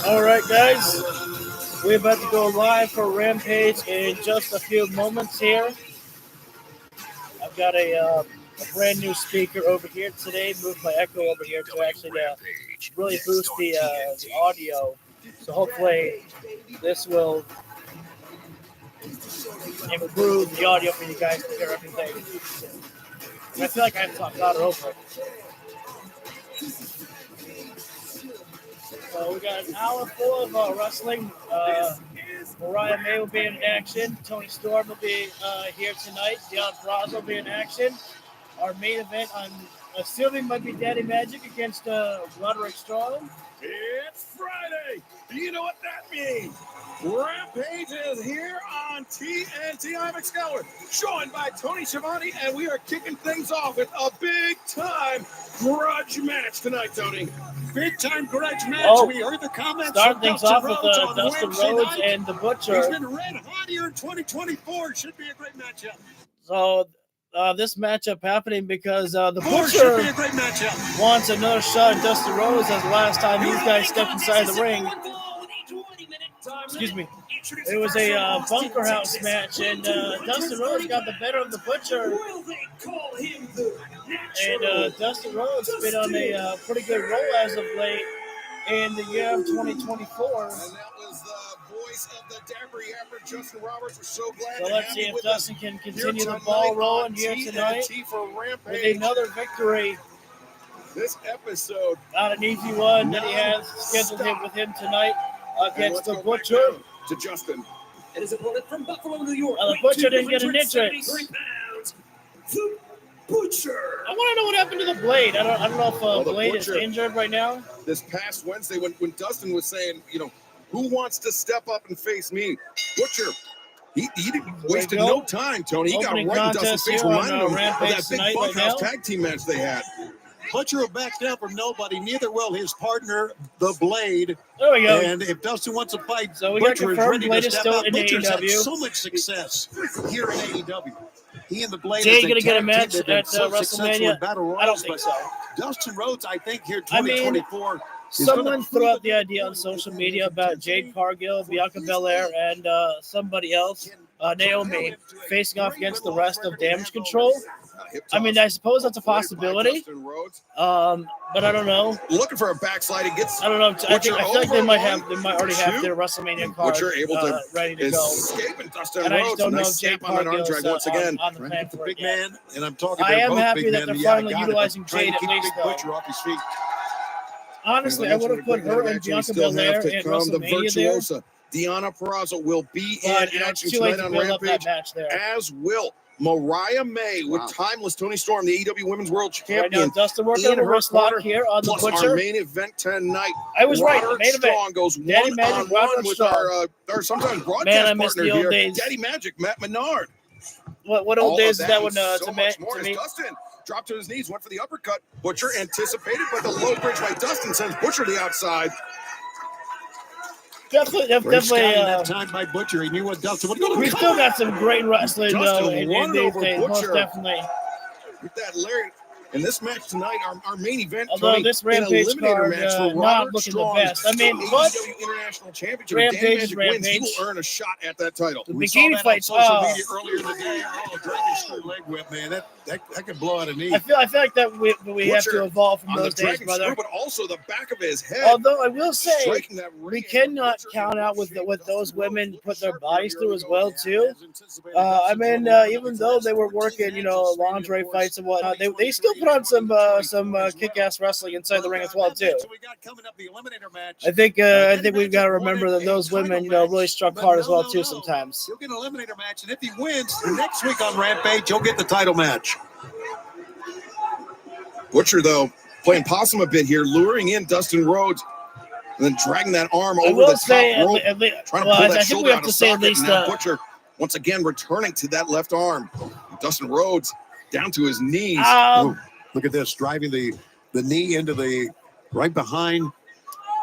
All right, guys, we're about to go live for Rampage in just a few moments here. I've got a brand new speaker over here today. Moved my echo over here to actually really boost the audio. So hopefully this will improve the audio for you guys to hear everything. And I feel like I have to talk louder over it. So we got an hour full of wrestling. Mariah May will be in action. Tony Storm will be here tonight. Deanna Purrazzo will be in action. Our main event, I'm assuming, might be Daddy Magic against Roderick Strong. It's Friday. Do you know what that means? Rampage is here on TNT. I'm Excalibur, joined by Tony Schiavone, and we are kicking things off with a big-time grudge match tonight, Tony. Big-time grudge match. Oh, we heard the comments. Start things off with Dustin Rhodes and the Butcher. He's been red hot here in 2024. Should be a great matchup. So this matchup happening because the Butcher wants another shot at Dustin Rhodes as the last time these guys stepped inside the ring. Excuse me. It was a bunker house match, and Dustin Rhodes got the better of the Butcher. And Dustin Rhodes has been on a pretty good roll as of late in the year of 2024. And that was the voice of the Dapper Yapper, Justin Roberts. We're so glad so to let's have see you if with Dustin us can continue the ball rolling here tonight with another victory. This episode, not an easy one that he has scheduled with him tonight against the Butcher. To Justin. And his opponent from Buffalo, New York. The Butcher didn't get an entrance. The Butcher. I want to know what happened to the Blade. I don't know if Blade is injured right now. This past Wednesday, when Dustin was saying, who wants to step up and face me? Butcher. He wasted no time, Tony. He got right in Dustin's face, reminding him of that big bunkhouse tag team match they had. Butcher will back down from nobody. Neither will his partner, the Blade. There we go. And if Dustin wants to fight, so we Butcher got is ready Blade to step still out. in Butcher's AEW. had so much success here in AEW. He and the Blade. Jay going to get a match at WrestleMania? I don't think so. Dustin Rhodes, I think, here 2024. Someone threw out the idea on social media about Jade Cargill, Bianca Belair, and somebody else, Naomi, facing off against the rest of Damage Control. I mean, I suppose that's a possibility, but I don't know. Looking for a backslide, he gets. I don't know. I feel like they might already have their WrestleMania card ready to go. And I just don't know if Jade Cargill is once again. on the plan for big it yet. man, and I'm talking. I am both happy big that men. they're finally utilizing Jade at least, though. Butcher off his feet. Honestly, I would have put her and Bianca Belair in WrestleMania there. Deanna Purrazzo will be in action too late tonight to on build up that Rampage, match there. as will Mariah May with Timeless Tony Storm, the AEW Women's World Champion. Right now, Dustin working on a wrist lock here on the Butcher. Our main event tonight. I was right. Roderick Main event. Strong goes Daddy Magic, one-on-one with our sometimes broadcast partner here, days. Daddy Magic, Matt Menard. What old days is that one so to much more me? Dustin dropped to his knees, went for the uppercut. Butcher anticipated, but the low bridge by Dustin sends Butcher to the outside. Definitely. That time by Butcher, he knew what Dustin would do. We still got some great wrestling in these days, most definitely. With that Larry. In this match tonight, our main event, although Tony, this Rampage card match for not looking Strong, the best. I mean, but International Championship. Rampage is wins, Rampage. He will earn a shot at that title. The We bikini saw that fights. on social media earlier in the day. Dragon screw leg whip, man. That could blow out a knee. I feel like that we have to evolve from those days, brother. Screw, but also the back of his head. Although I will say, we cannot count out what those women put their bodies through as well too. I mean, even though they were working, lingerie fights and whatnot, they still put on some kick-ass wrestling inside the ring as well too. I think we've got to remember that those women, really struck hard as well too sometimes. He'll get an eliminator match, and if he wins next week on Rampage, he'll get the title match. Butcher, though, playing possum a bit here, luring in Dustin Rhodes, and then dragging that arm over the top rope, trying to pull that shoulder out of socket. Now Butcher, once again, returning to that left arm. Dustin Rhodes down to his knees. Look at this, driving the knee into the right behind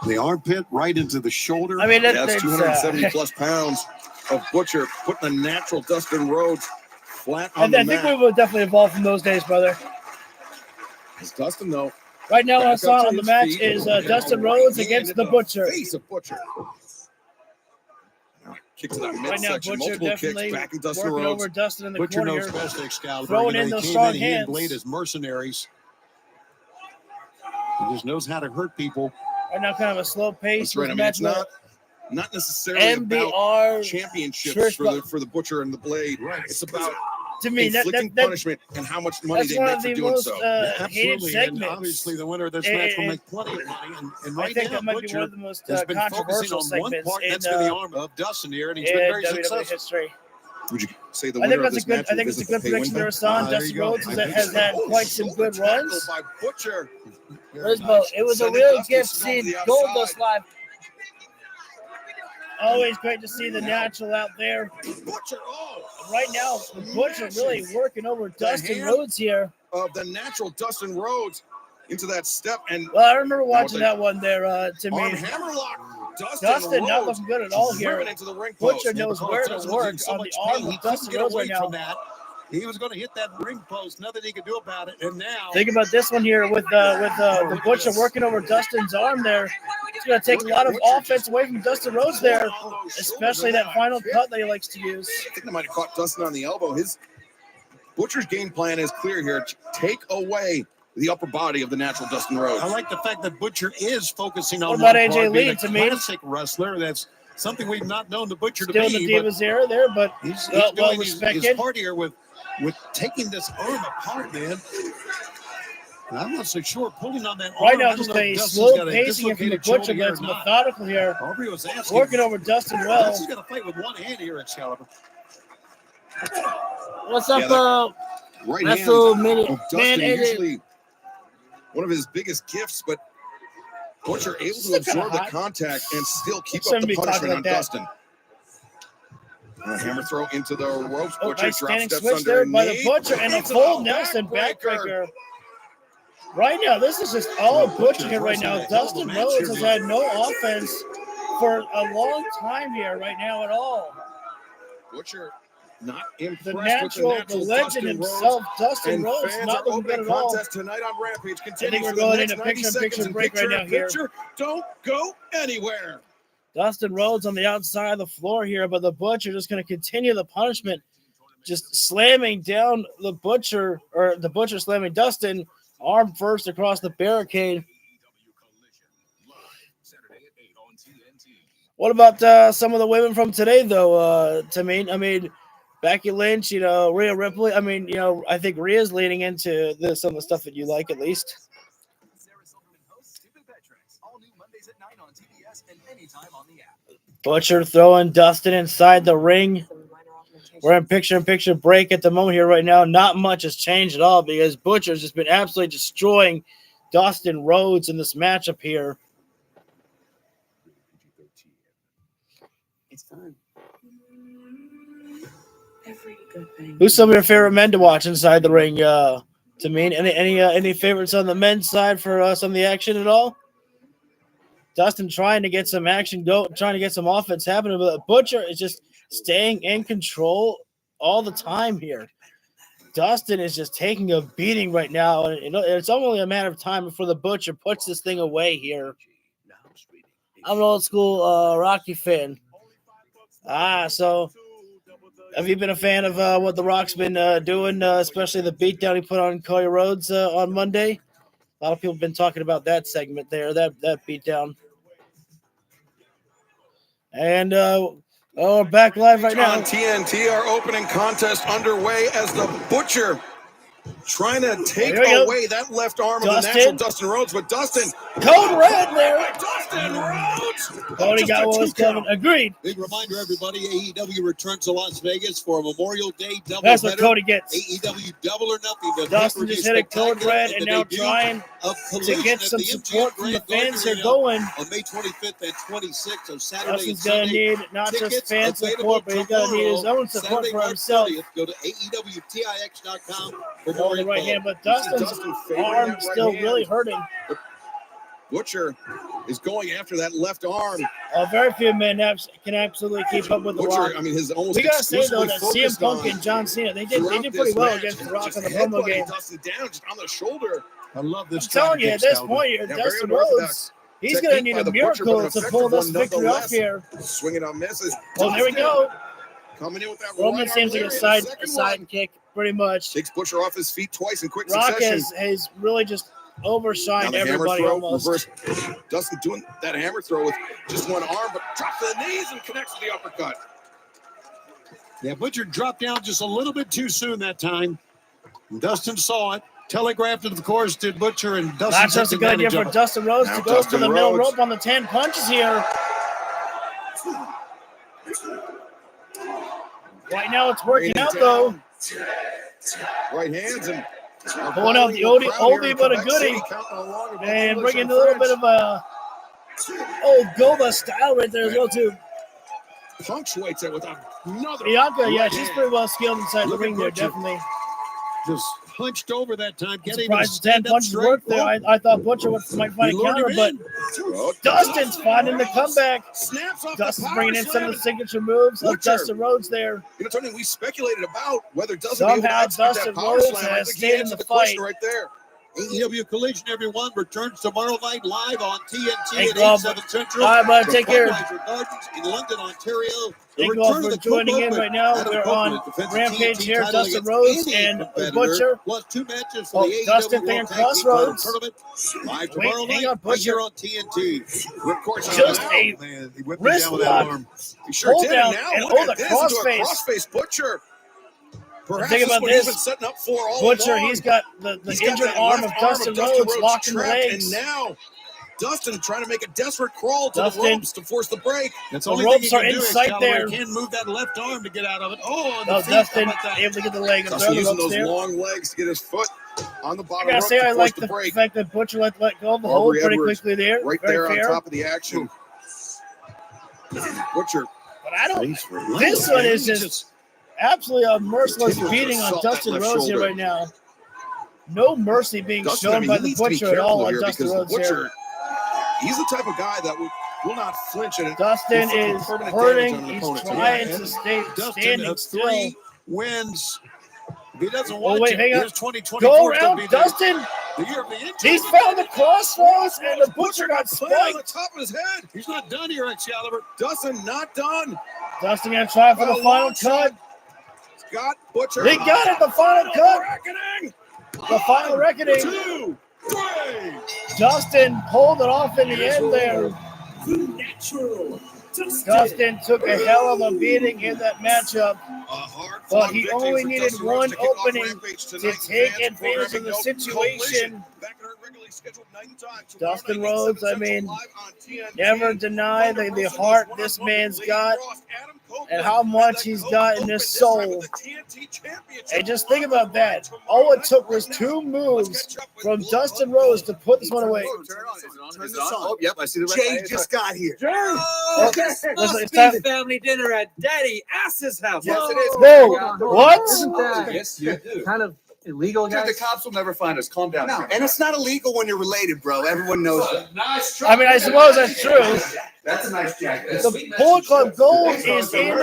the armpit, right into the shoulder. I mean, that's 270 plus pounds of Butcher putting a natural Dustin Rhodes flat on the mat. I think we will definitely evolve from those days, brother. As Dustin, though, Right now, what I Back saw up to on the his match feet. is And Dustin a Rhodes right against hand the in Butcher. Face of Butcher. Kick to that Right now, midsection, Butcher multiple kicks, definitely back in Dustin working Rhodes. over Dustin in the Butcher corner knows here. best, Excalibur. Throwing You know, in he those came strong in, he and hands. Blade as mercenaries. He just knows how to hurt people. Right now, kind of a slow pace. That's right. I mean, it's not necessarily about MBR championships for the Butcher and the Blade. Right. It's about to me, inflicting punishment and how much money that's they one make of for the doing most so. hated Absolutely, and segments. obviously the winner of this match will make plenty of money. And I right think now, that might be Butcher one of the most has been focusing controversial on one segments part, in, that's been the arm of Dustin here, and he's been very WWE successful. history. Would you say the I think winner of that's this match? I think it's a good prediction there, son. There Dustin you go. Rhodes I think has so. had quite some Shoulder good tackle runs. by Butcher. It was a Sending real Dustin gift Strong to seeing the outside. Goldust live. Always great to see the natural out there. Butcher, Right now, the Butcher really working over Dustin Rhodes here. Of the natural Dustin Rhodes into that step, and Well, I remember watching that one there. To arm me, hammerlock. Dustin not Rhodes looking good at all here. driven into the ring Butcher post. knows where to work on the arm of Dustin Rhodes right now. He was going to hit that ring post. Nothing he could do about it. And now, think about this one here with the Butcher working over Dustin's arm there. It's going to take a lot of offense away from Dustin Rhodes there, especially that final cut that he likes to use. I think they might have caught Dustin on the elbow. His Butcher's game plan is clear here. Take away the upper body of the natural Dustin Rhodes. I like the fact that Butcher is focusing on what about one AJ part, being Lee a to me? classic wrestler. That's something we've not known the Butcher Still to be. in the Divas era there, but he's well doing respected. his part here with taking this arm apart, man. And I'm not so sure pulling on that arm. Right now, I don't just know a if Dustin's slow got a pacing it from the dislocated Butcher, shoulder but it's or not. methodical here. Aubrey was asking. Working over Dustin well. Dustin's got to fight with one hand here, Excalibur. What's up, right WrestleMania? hand. Dustin usually one of his biggest gifts, but Butcher able to absorb the contact and still keep up the punishment on Dustin. Hammer throw into the ropes. Butcher nice drop standing steps switch there by the underneath. Butcher and a full Nelson backbreaker. Right now, this is just all Butcher here right now. Dustin Rhodes has had no offense for a long time here right now at all. Butcher not impressed The with natural, the legend Dustin himself, Rhodes. Dustin And Rhodes, fans not are looking good opening at all. contest tonight on Rampage. I think Continues we're for the going next into 90 picture-in-picture seconds, and break right now here. picture. Don't go anywhere. Dustin Rhodes on the outside of the floor here, but the Butcher just going to continue the punishment, just slamming down the Butcher, or the Butcher slamming Dustin, arm first across the barricade. What about some of the women from today, though, Tameen? I mean, Becky Lynch, Rhea Ripley. I mean, I think Rhea's leaning into some of the stuff that you like, at least. Butcher throwing Dustin inside the ring. We're in picture-in-picture break at the moment here right now. Not much has changed at all because Butcher's just been absolutely destroying Dustin Rhodes in this matchup here. It's fun. Every good thing. Who's some of your favorite men to watch inside the ring? To me, any favorites on the men's side for some of the action at all? Dustin trying to get some action trying to get some offense happening, but Butcher is just staying in control all the time here. Dustin is just taking a beating right now, and it's only a matter of time before the Butcher puts this thing away here. I'm an old school Rocky fan. So have you been a fan of what The Rock's been doing, especially the beatdown he put on Cody Rhodes on Monday? A lot of people have been talking about that segment there, that beatdown. And back live right now. On TNT, our opening contest underway as the Butcher trying to take away that left arm of the natural Dustin Rhodes, but Dustin Code Red there. Dustin Rhodes. Cody got what was coming. Agreed. Big reminder, everybody, AEW returns to Las Vegas for a Memorial Day double That's what header. Cody gets. AEW Double or Nothing. The Dustin just hit a Code Red and now trying to get some support from the fans here going. On May 25th and 26th of Saturday Dustin's going to need not just fan support, but he's going to need his own support for himself. Go to AEWTIX.com for On more the right info. hand, but Dustin's arm still really hurting. Butcher is going after that left arm. Very few men can absolutely keep up with The Butcher, Rock. I mean, his almost We got to say, though, exclusively that CM focused Punk on and John Cena, they did throughout pretty this well match, against The Rock just on the promo headbutting game. Dustin down just on the shoulder. I love this. I'm telling you, at this Excalibur. point, very Dustin unorthodox Rhodes, he's going to need technique by a the Butcher, but miracle an to pull this effective one victory off nonetheless. here. Swinging on misses. Well, there we go. Coming in with that Roman right seems like arm a lariat, side second kick, pretty much. Takes Butcher off his feet twice in quick Rock succession. has really just Now overshined the hammer everybody throw, almost. reverse. Dustin doing that hammer throw with just one arm, but drops to the knees and connects to the uppercut. Yeah, Butcher dropped down just a little bit too soon that time. Dustin saw it, telegraphed it, of course, to Butcher, and Dustin. Not just a good idea for Dustin Rhodes Now to go Dustin for the middle Rhodes. rope on the 10 punches here. Right now it's working Raining out, down. though. Right hands and Pulling out the oldie but a goodie. And bringing a little bit of a old Gola style right there as well, too. punctuates it with another. Bianca, yeah, right she's hand. pretty well skilled inside the Look at ring there, Butcher. definitely. Just hunched over that time. I'm Can't even surprised the 10 stand up punches straight. worked there. I thought Butcher might find He a lured counter, him but in. Oh, Dustin's finding the comeback. Snaps off Dustin's the bringing in power some of the slam. signature moves of Butcher. Dustin Rhodes there. You know, Tony, we speculated about whether Dustin be able to Somehow execute Dustin that power Rhodes slam. I has think stayed he in answered the the question fight. right there. AEW Collision, everyone, returns tomorrow night live on TNT Thank at you all 8, 7 Central. All right, bud, from take care. Budweiser Gardens in London, Ontario. The Thank you all return for of the joining in co-movement. right now. Adam We're Copeland on defends the Rampage TNT here. title Dustin against Rhodes any and competitor, Butcher. plus 2 matches for Oh, the AEW Dustin World thinking Tag Team Title Crossroads. Tournament. Live Wait, tomorrow hang night, on, right here Butcher. on TNT. Ripcord Just now. a Man, he whipped him wrist down with that lock. arm. He sure Hold did. down And now and look hold at the this into a crossface. crossface Butcher. Perhaps Think this about what he's this. been setting up for all Butcher, along. he's got the He's got injured that arm left of Dustin Rhodes locked in the trapped, legs. and now Dustin trying to make a desperate crawl to Dustin- the ropes to force the break. That's The the only ropes thing he are can do in is sight Excalibur. there. He can't move that left arm to get out of it. Oh, on the No, feet. How Dustin about that? able to get the leg and Dustin throw the using ropes those there. long legs to get his foot on the I bottom gotta rope say, to I force like the the break. fact that Butcher let go of the Aubrey hold pretty Edwards quickly there. Right Very there fair. on top of the action. Butcher. But I don't. Face for life, This one man. is just absolutely a merciless Continues to beating on assault that Dustin left Rhodes here shoulder. right now. No mercy being Dustin, shown I mean, by he the needs to be Butcher at all careful on here Dustin because the Rhodes here. Butcher, he's the type of guy that will not flinch at it. Dustin Inflicting is permanent hurting. damage on an He's opponent. trying Yeah, to stay Dustin standing has still. 3 wins. If he doesn't Oh, watch wait, it, hang on. here's 2024. Go It's gonna around, be Dustin. the year of the injury. He's found the crossroads, and the Butcher got Put on the spiked. top of his head. He's not done here, Excalibur. Dustin not done. Dustin gonna try for the Well, final long shot. cut. Scott Butcher. He got it, the final cut. Reckoning. The final reckoning. 2, 3. Dustin pulled it off in the end there. The natural. Dustin took a hell of a beating in that matchup, but he only needed one opening to take advantage of the situation. Dustin Rhodes, I mean, never deny the heart this man's got and how much he's got in his soul. And just think about that. All it took was 2 moves from Dustin Rhodes to put this one away. Turn this on. Oh, yep, I see the Jay just got here. Oh, Okay. this It's must time- be family dinner at Daddy Ass's house. Yes, it is. Whoa, what? Isn't that Yes, you do. kind of illegal, Dude, guys? the cops will never find us. Calm down. No, and it's not illegal when you're related, bro. Everyone knows that. Nice I mean, I suppose that's true. That's a nice jacket. The Bullet Club Gold is in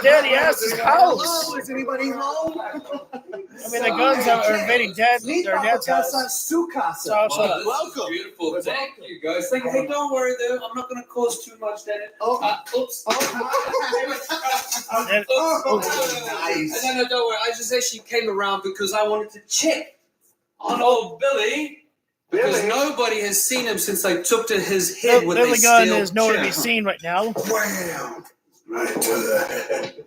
Daddy Ass's house. Hello, is anybody home? I mean, the guns are invading their dad's house. Su casa. So, Welcome. Beautiful. Thank you, guys. Thank you. Hey, don't worry, though. I'm not going to cause too much damage. Oops. and- Nice. No, don't worry. I just actually came around because I wanted to check on old Billy. Because nobody has seen him since I took to his head with a Billy Gunn steel is nowhere to be chair. seen right now. Wham. Right to the head.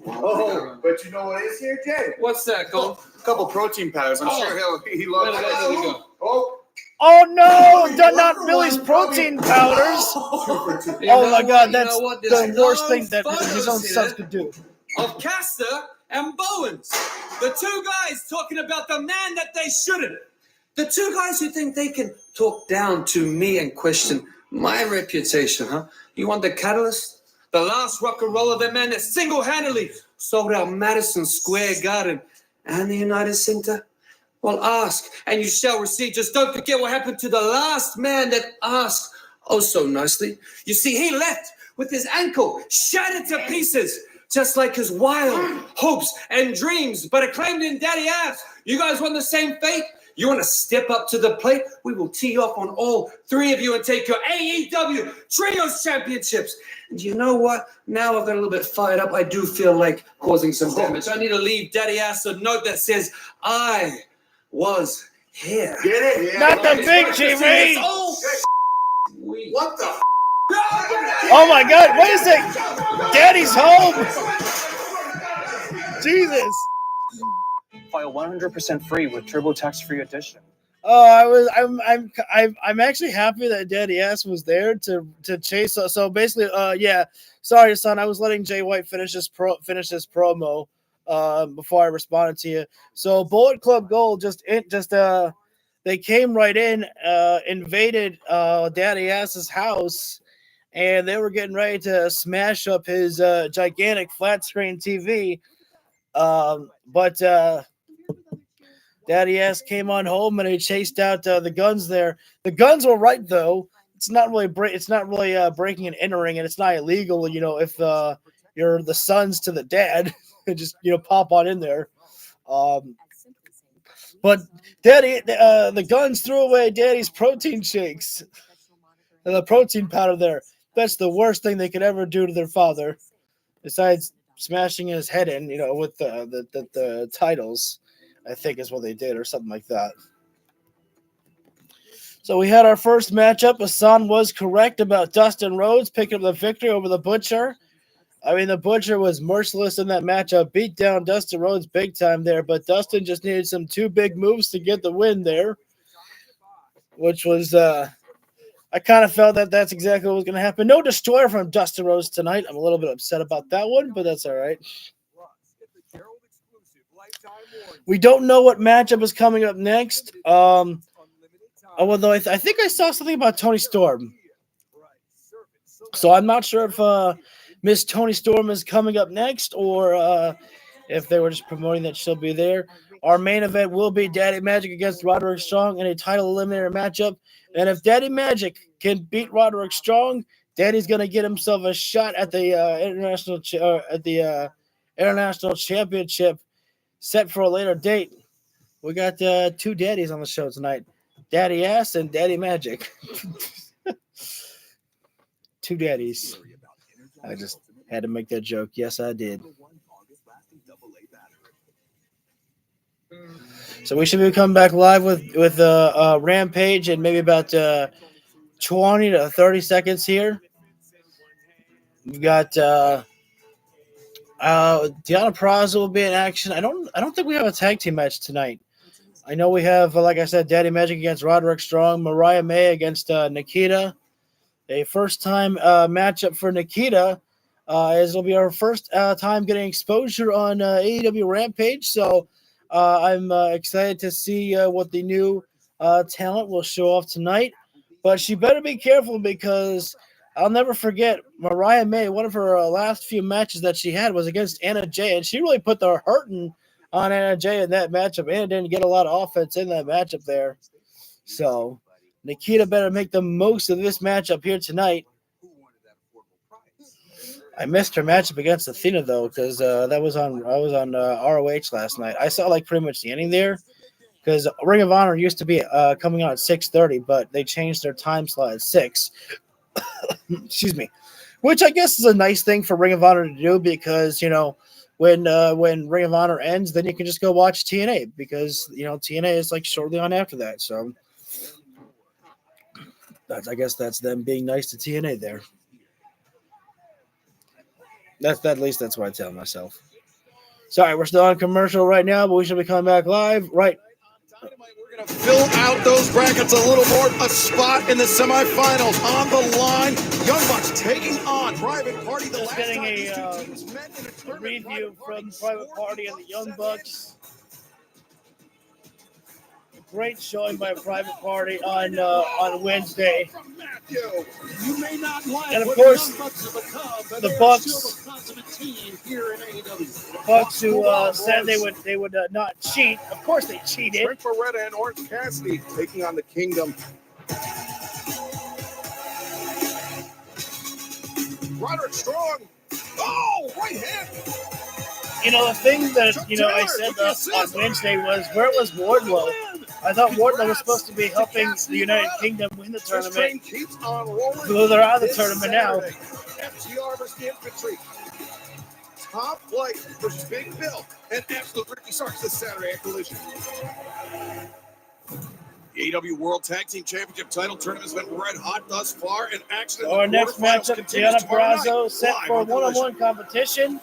Oh, but you know what is here, Jay? What's that, Cole? A couple protein powders. I'm sure he Where loves did it. we go? Oh. Oh no! Not Billy's protein powders. You Oh know my what? God, You that's know what? There's the worst no thing that his own photos son here could do. of Castor and Bowens, the 2 guys talking about the man that they shouldn't. The 2 guys who think they can talk down to me and question my reputation, huh? You want the catalyst? The last rock and roll of a man that single-handedly sold out Madison Square Garden and the United Center? Well, ask, and you shall receive. Just don't forget what happened to the last man that asked oh so nicely. You see, he left with his ankle shattered to pieces, just like his wild hopes and dreams, but acclaimed in Daddy Abs. You guys want the same fate? You want to step up to the plate? We will tee off on all three of you and take your AEW Trios Championships. And you know what? Now I've got a little bit fired up. I do feel like causing some damage. I need to leave Daddy Ass a note that says, I was here. Get it? Yeah. Not the big TV. What the? Oh my God! What is it? Daddy's home. Jesus. File 100% free with TurboTax free edition. Oh, I'm actually happy that Daddy Ass was there to chase. So basically, yeah. Sorry, son. I was letting Jay White finish this promo before I responded to you. So Bullet Club Gold they came right in, invaded Daddy Ass's house, and they were getting ready to smash up his gigantic flat screen TV. But Daddy Ass came on home and he chased out the guns there. The guns were right though. It's not really breaking and entering, and it's not illegal. If you're the sons to the dad, just pop on in there. But Daddy, the guns threw away Daddy's protein shakes and the protein powder there. That's the worst thing they could ever do to their father, besides smashing his head in, with the titles, I think is what they did, or something like that. So we had our first matchup. Hassan was correct about Dustin Rhodes picking up the victory over the Butcher. I mean, the Butcher was merciless in that matchup, beat down Dustin Rhodes big time there, but Dustin just needed some two big moves to get the win there, which was, I kind of felt that that's exactly what was going to happen. No destroyer from Dustin Rhodes tonight. I'm a little bit upset about that one, but that's all right. We don't know what matchup is coming up next. Although I think I saw something about Toni Storm. So I'm not sure if Miss Toni Storm is coming up next, or if they were just promoting that she'll be there. Our main event will be Daddy Magic against Roderick Strong in a title eliminator matchup. And if Daddy Magic can beat Roderick Strong, Daddy's gonna get himself a shot at the international championship set for a later date. We got two daddies on the show tonight: Daddy Ass and Daddy Magic. Two daddies. I just had to make that joke. Yes, I did. So we should be coming back live with Rampage in maybe about 20 to 30 seconds here. We've got Deonna Purrazzo will be in action. I don't think we have a tag team match tonight. I know we have, like I said, Daddy Magic against Roderick Strong, Mariah May against Nikita. A first-time matchup for Nikita, as it'll be our first time getting exposure on AEW Rampage. So I'm excited to see what the new talent will show off tonight. But she better be careful, because I'll never forget Mariah May. One of her last few matches that she had was against Anna Jay, and she really put the hurting on Anna Jay in that matchup. Anna didn't get a lot of offense in that matchup there. So Nikita better make the most of this matchup here tonight. I missed her matchup against Athena though, because I was on ROH last night. I saw like pretty much the ending there, because Ring of Honor used to be coming on at 6:30, but they changed their time slot at 6. Excuse me, which I guess is a nice thing for Ring of Honor to do, because when Ring of Honor ends, then you can just go watch TNA, because TNA is like shortly on after that. So I guess that's them being nice to TNA there. At least that's what I tell myself. Sorry, we're still on commercial right now, but we should be coming back live right. We're going to fill out those brackets a little more. A spot in the semifinals on the line. Young Bucks taking on Private Party. Just getting a review from Private Party and the Young Bucks. Great showing by Private Party on Wednesday. And of course, the Bucks who said they would not cheat. Of course they cheated. Frank Beretta and Orange Cassidy taking on the Kingdom. Roderick Strong. Oh, right hand. The thing that I said on Wednesday was, where was Wardlow? I thought Wardlow was supposed to be helping the United Kingdom win the This train tournament. keeps on rolling. Although they're out of the This tournament now. Saturday, FTR versus the Infantry. Top Flight versus Big Bill and Absolute Ricky Starks this Saturday at Collision. The AEW World Tag Team Championship title tournament has been red hot thus far, and action in Our the next quarterfinals matchup, continues Deonna tomorrow night, Purrazzo, set live for on Collision. one-on-one competition.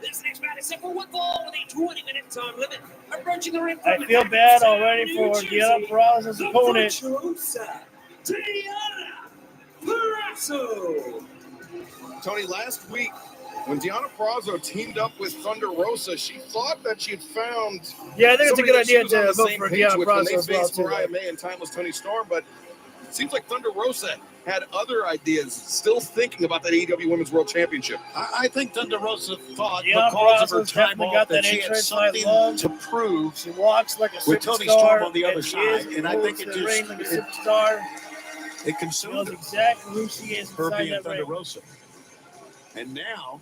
This next match is set for one fall with a 20-minute time limit. Approaching the ring. I feel bad already for Deonna Purrazzo's opponent. Deonna Purrazzo. Tony, last week, when Deonna Purrazzo teamed up with Thunder Rosa, she thought that she had found Yeah, I think it's a somebody good that she idea was on to the vote same for page Deonna with when Purrazzo they as well, faced too. Mariah May and Timeless Tony Storm, but it seems like Thunder Rosa had other ideas, still thinking about that AEW Women's World Championship. I think Thunder Rosa thought Deonna because of her Purrazzo's time definitely off got that that she had entrance I something love. to prove She walks like a with Toni superstar, Storm on the other and she side, is and I think moves it to the ring just like a superstar. it She consumed knows her, exactly who she is her inside being that Thunder ring. Rosa. And now,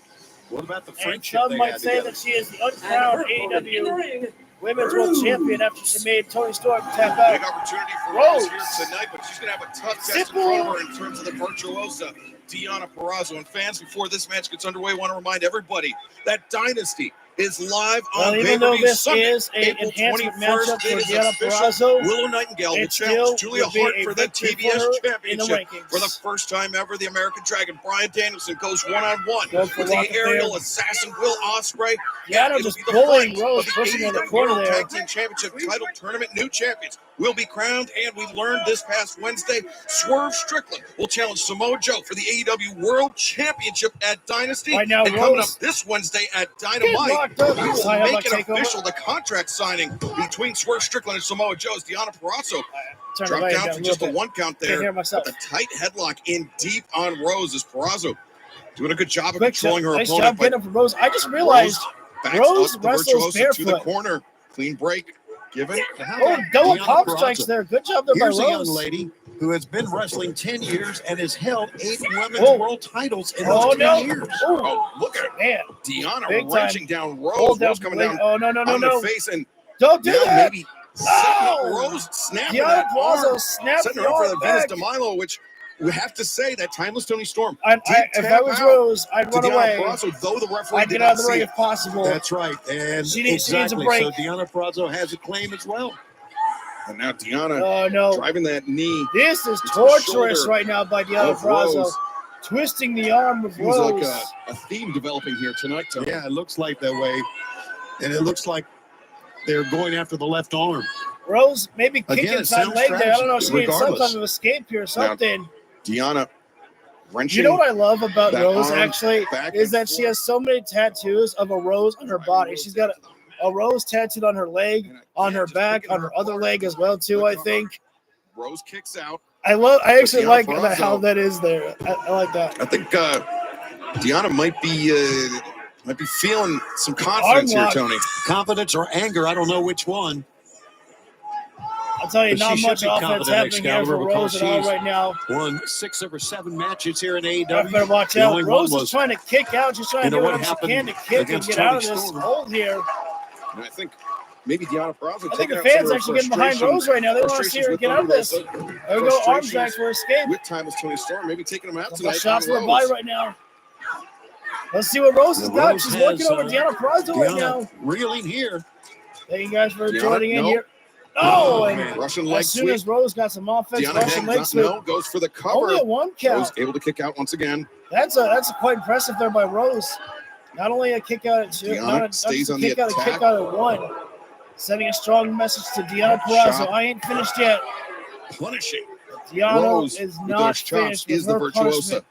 what about the And friendship some they might had say together? that she is the And uncrowned her opponent in the AEW ring. Women's World Champion after she made Toni Storm tap Big out. opportunity for Rose. Rose here tonight, but she's going to have a tough test Simple. in front of her in terms of the virtuosa, Deonna Purrazzo. And fans, before this match gets underway, want to remind everybody that Dynasty is live Well, on even though pay-per-view this Sunday, is an April enhancement 21st. matchup for It is Deonna official. Purrazzo, Willow Nightingale will it challenge still Julia would be Hart a for the victory for TBS her in the Championship. rankings. For the first time ever, the American Dragon, Bryan Danielson, goes one-on-one Go for with the Walker aerial Fair. assassin, Will Ospreay. Deonna It'll just be the bullying fight Rose, of pushing her in the AEW corner World there. Tag Team Championship title tournament. New champions will be crowned, and we learned this past Wednesday, Swerve Strickland will challenge Samoa Joe for the AEW World Championship at Dynasty. Right now, and coming Rose up this Wednesday at getting Dynamite, locked up. we will Sign up make like it takeover. official, the contract signing between Swerve Strickland and Samoa Joe's Deonna Purrazzo. Turn the Dropped volume down down for a just a little bit. one count Can't there. hear myself. With a tight headlock in deep on Rose as Purrazzo doing a good job of Quick controlling her nice opponent. job getting up for Rose. I just realized backs Rose up the wrestles virtuoso to the barefoot. corner. Clean break given. Double Deonna palm Purrazzo? strikes there. Good job there Here's by a young Rose. lady who has been wrestling 10 years and has held 8 women's Oh. world titles in Oh, those 10 no. years. Ooh, Oh, look at man. Deonna Big wrenching down Rose. Hold down Rose coming leg. down Oh, no, on no. the face, and Don't do now that. maybe setting up Oh. Rose, snapping Deonna that Purrazzo arm, snapped setting the her up for arm the Venus back. de Milo, which we have to say that Timeless Tony Storm If did I tap was out Rose, I'd to run Deonna away. Purrazzo, though the referee I'd did get out not of the see ring it. if possible. That's right. And She needs a exactly. break. So Deonna Purrazzo has a claim as well. And now Deonna Oh, no. driving that knee. This is the torturous shoulder right now by Deonna of Purrazzo. Rose. Twisting the arm of Seems Rose. like a theme developing here tonight, Tony. Yeah, it looks like that way. And it looks like they're going after the left arm. Rose maybe Again, kicking it side sounds leg there. I don't know. She needs some regardless. type of escape here or something. Deonna wrenching. You know what I love about that Rose arm actually back is and that she forth. has so many tattoos of a rose on her body. She's got a rose tattooed on her leg, on her back, on her other leg as well too. I think. Rose kicks out. I actually Deonna like Purrazzo- how that is there. I like that. I think Deonna might be feeling some confidence Arm here, lock. Tony. Confidence or anger, I don't know which one. I'll tell you, But she not should much be offense confident, happening here Excalibur, for because Rose at all she's right now. won 6 of her 7 matches here in AEW. I better watch The out. only Rose one is was trying to kick out. She's trying to do what whatever she happened can to kick and against get out of Toni this Storm. hold here. And I think maybe Deonna Purrazzo I think taking the out some fans of her actually getting behind frustration- Rose right now. They want to see frustrations her with get out of this. Thunder There Rosa, we go, arm frustrations drag for escape. with Timeless Tony Storm, maybe taking them out Couple tonight. shots to on the body Rose. right now. Let's see what Rose has Yeah, got. Rose She's has, working over Deonna Purrazzo right Deonna now. reeling here. Thank you guys for Deonna, joining in no. here. Oh, man. and Russian leg as soon sweep. as Rose got some offense, Deonna Russian leg hangs up. sweep. No, goes for the cover. Only a one count. Rose able to kick out once again. That's quite impressive there by Rose. Not only a kick out at two, Deonna not stays just a on the kick out, a attack. kick out at one. Sending a strong message to Deonna Purrazzo. Chop. I ain't finished yet. Punishing. Deonna Rose is with not those chops finished with is the her virtuosa. punishment.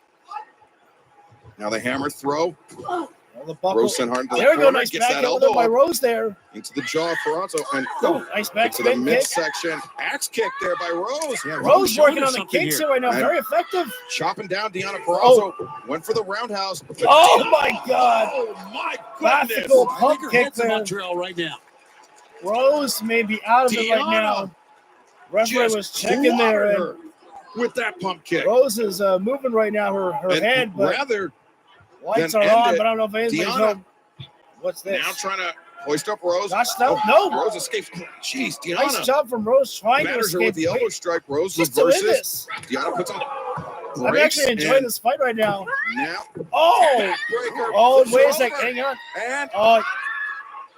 Now the hammer throw. Oh, the buckle. Rose sent hard into the There we go. corner. Nice Gets back that elbow elbow by up Rose there. into the jaw of Purrazzo. And Oh, nice back to the spin kick. midsection. Axe kick there by Rose. Yeah, Rose showing working us on the something kicks here. here right now. And- Very effective. Chopping down Deonna Purrazzo. Went for the roundhouse. But Oh Deonna- my God. Oh my Classical goodness. pump Her kick head's in there. Montreal right now. Rose may be out of it right now. Referee Just was checking there. clobbered And her with that pump kick. Rose is moving right now. Her And head, but rather lights then are end on. it. But I don't know if anybody's Deonna home. What's this? now trying to Hoist up Rose. Notched out. No. Rose escapes. Jeez, Deanna. Nice job from Rose trying to Batters her escape. with the elbow strike. Rose She's still in reverses. this. Deanna puts on. I'm actually enjoying this fight right now. Now. Oh. Breaker. Oh, Flips wait her a second. over. Hang on. And Oh,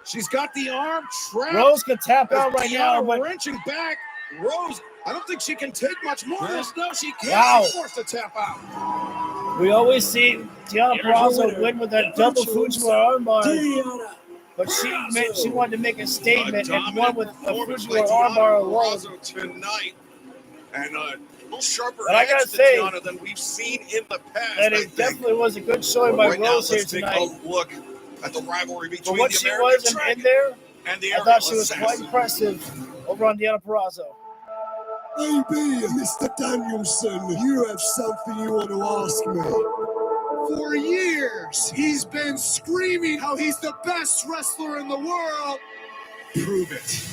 she's got the arm trapped. Rose can tap out right Deanna now, but wrenching back. Rose, I don't think she can take much more of this. No, she can't. Wow. She's forced to tap out. we always see Deanna Purrazzo win with that double Fujiwara armbar. But she wanted to make a statement and won with a Fujiwara armbar alone. Tonight. And a little sharper But I gotta edge to say Deanna than we've seen in the past. that I it think. definitely was a good showing But by right now, Rose here let's take tonight. a look at the rivalry For between what the she American was in Dragon there, and the I thought Aerial she was quite Assassin. impressive over on Deanna Purrazzo. Maybe, Mr. Danielson, you have something you want to ask me. For years, he's been screaming how he's the best wrestler in the world. Prove it.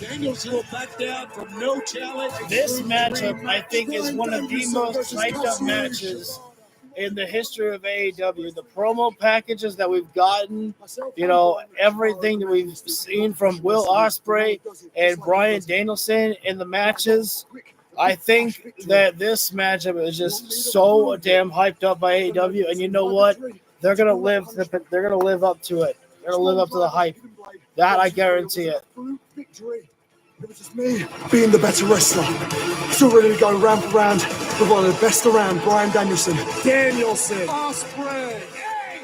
Danielson will back down from no challenge. This matchup, I think, is one of the most hyped up matches in the history of AEW. The promo packages that we've gotten, you know, everything that we've seen from Will Ospreay and Bryan Danielson in the matches. I think that this matchup is just so damn hyped up by AEW, and you know what? They're gonna live up to it. They're gonna live up to the hype. That I guarantee it. Victory. It was just me being the better wrestler. Still ready to go round for round with one of the best around, Bryan Danielson. Ospreay.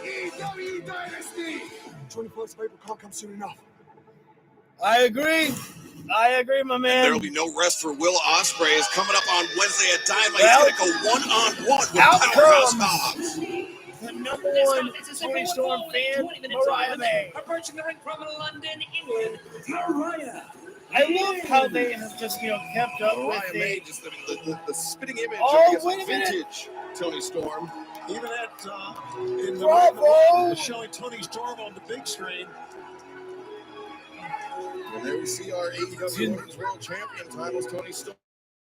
AEW Dynasty. 21st of April can't come soon enough. I agree, my man. There will be no rest for Will Ospreay. Is coming up on Wednesday at Dynamite. Well, He's going to go one-on-one with out Powerhouse comes Hobbs. the number one Tony Storm fan, Mariah May. Approaching the ring from London, England, Mariah. I love how they have just, you know, kept up with Mariah May, the. just the spitting image Oh, of wait a minute. vintage Tony Storm. Even at in the Bravo! showing Tony Storm on the big screen. And there we see our AEW Women's World Champion titles, Tony Storm.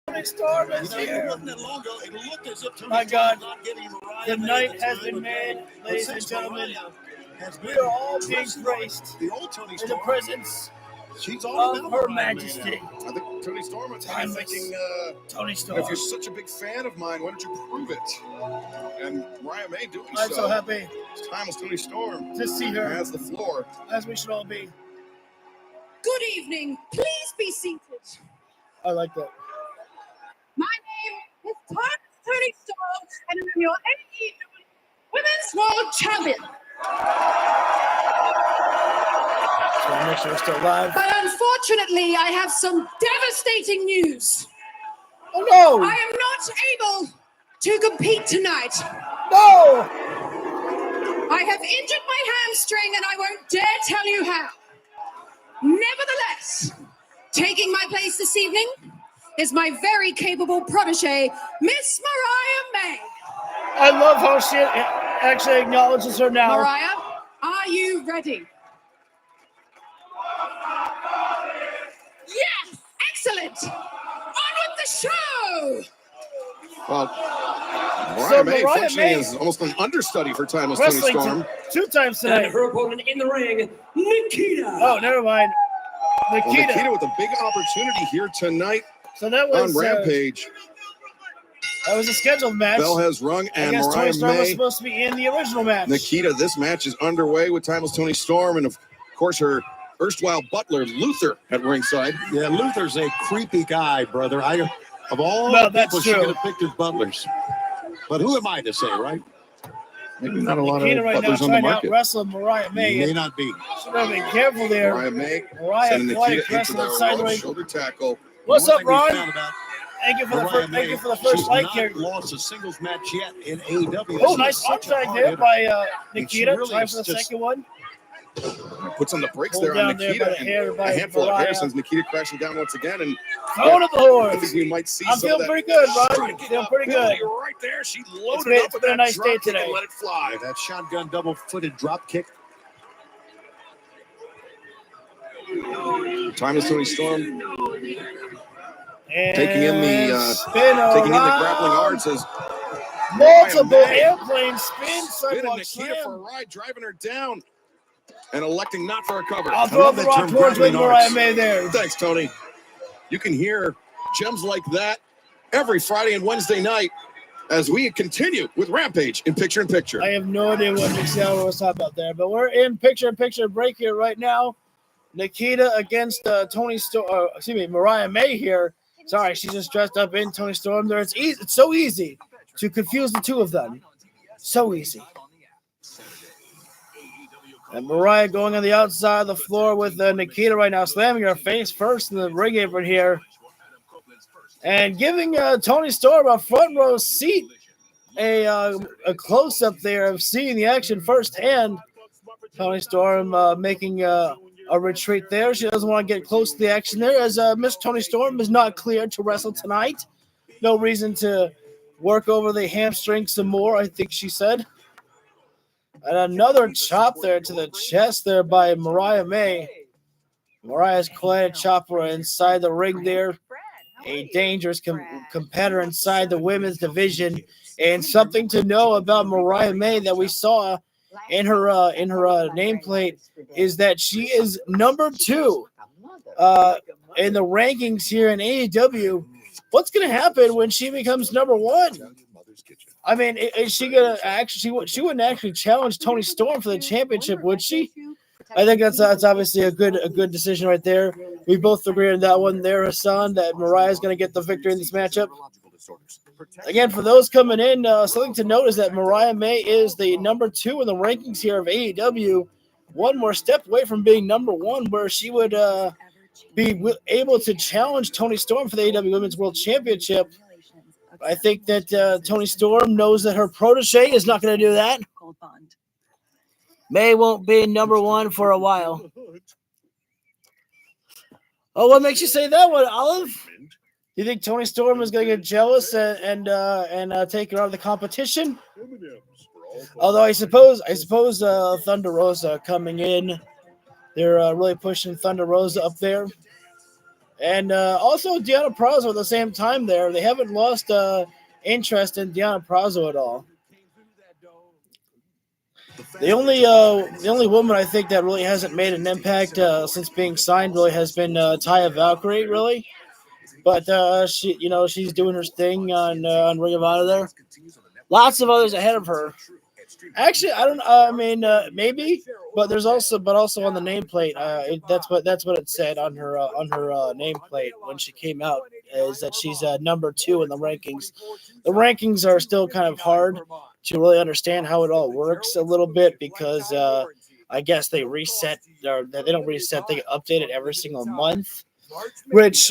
Tony Storm is It here. wasn't that long ago. It looked as if Tony My Storm God. was not getting Mariah The May night at the has time, been but- made, but ladies and since gentlemen. Mariah has We been are all being dressing graced the old Tony in the Storm, presence she's all of about Her Mariah May Majesty, now. I think Tony Storm is Timeless. thinking, Tony if Storm. you're such a big fan of mine, why don't you prove it? And Mariah May doing I'm so happy It's timeless Tony Storm to see her, has the floor. as we should all be. Good evening. Please be seated. I like that. My name is Tony Storm, and I'm your AEW Women's World Champion. So I'll make sure we're still live. But unfortunately, I have some devastating news. Oh no! I am not able to compete tonight. No! I have injured my hamstring, and I won't dare tell you how. Nevertheless, taking my place this evening is my very capable protege, Miss Mariah May. I love how she actually acknowledges her now. Mariah, are you ready? Yes! Excellent! On with the show! Well, So Mariah May, Mariah functioning May is almost an understudy for timeless Tony Wrestling Storm. two times And tonight. her opponent in the ring, Nikita. Oh, never mind. Well, Nikita. Nikita with a big opportunity here tonight So that on was Rampage. that was a scheduled match. Bell has rung, I and guess Tony Mariah Storm was May, supposed to be in the original match. Nikita. This match is underway with timeless Tony Storm, and of course her erstwhile butler Luther at ringside. Yeah, Luther's a creepy guy, brother. Of all No, the that's people she true. could have picked as butlers. But who am I to say, right? Maybe not a lot Nikita of right now butlers on the trying to market. out-wrestle Mariah May. May not be. Should have been careful there. Mariah May Mariah sending quite Nikita into aggressive the inside the ring. shoulder tackle. What's One up, thing we Ron? found about Thank you for the Mariah first. May, Thank you for the first she's like not here. lost a singles match yet in AEW. Oh, This nice is such a onside hard there hitter. by she Nikita. really Time is for the just- second one. Puts on the brakes Pulled there on down there Nikita. by the hair and by a handful Mariah. of hair sends Nikita crashing down once again. And Throwing of the I horns. think we might see I'm some of feeling that pretty good, Ron. striking Feeling pretty good. ability right there. She It's loaded been- up it's with been a that nice drop day kick today. and let it fly. Yeah, that shotgun double-footed drop kick. Timeless Tony Storm And taking in the spin grappling around. arts as Multiple Mariah May airplane spin spinning sidewalk Nikita for a slam. ride, driving her down. and electing not to recover. I'll throw the rock towards Mariah May there. Thanks, Tony. You can hear gems like that every Friday and Wednesday night as we continue with Rampage in Picture-in-Picture. I have no idea what Nick Sauer was talking about there, but we're in Picture-in-Picture break here right now. Nikita against Mariah May here. Sorry, she's just dressed up in Tony Storm there. It's easy. It's so easy to confuse the two of them. So easy. And Mariah going on the outside of the floor with Nikita right now, slamming her face first in the ring apron here. And giving Tony Storm a front row seat, a close-up there of seeing the action firsthand. Tony Storm making a retreat there. She doesn't want to get close to the action there, as Miss Tony Storm is not cleared to wrestle tonight. No reason to work over the hamstring some more, I think she said. And another chop there to the chest there by Mariah May. Mariah's quite a chopper inside the ring there. A dangerous competitor inside the women's division. And something to know about Mariah May that we saw in her nameplate is that she is number 2 in the rankings here in AEW. What's going to happen when she becomes number 1? I mean, is she going to actually? She wouldn't actually challenge Tony Storm for the championship, would she? I think that's obviously a good decision right there. We both agree on that one there, Hassan, that Mariah's going to get the victory in this matchup. Again, for those coming in, something to note is that Mariah May is the number 2 in the rankings here of AEW. One more step away from being number 1, where she would be able to challenge Tony Storm for the AEW Women's World Championship. I think that Tony Storm knows that her protege is not going to do that. May won't be number 1 for a while. Oh, what makes you say that one, Olive? You think Tony Storm is going to get jealous and take her out of the competition? Although I suppose Thunder Rosa coming in, they're really pushing Thunder Rosa up there, and also Deonna Purrazzo at the same time. There, they haven't lost interest in Deonna Purrazzo at all. The only woman I think that really hasn't made an impact since being signed really has been Taya Valkyrie, really. But she's doing her thing on Ring of Honor there. Lots of others ahead of her. Actually, I don't. Maybe, but also on the nameplate. That's what it said on her nameplate when she came out, is that she's number 2 in the rankings. The rankings are still kind of hard to really understand how it all works a little bit, because I guess they reset, or they don't reset. They update it every single month, which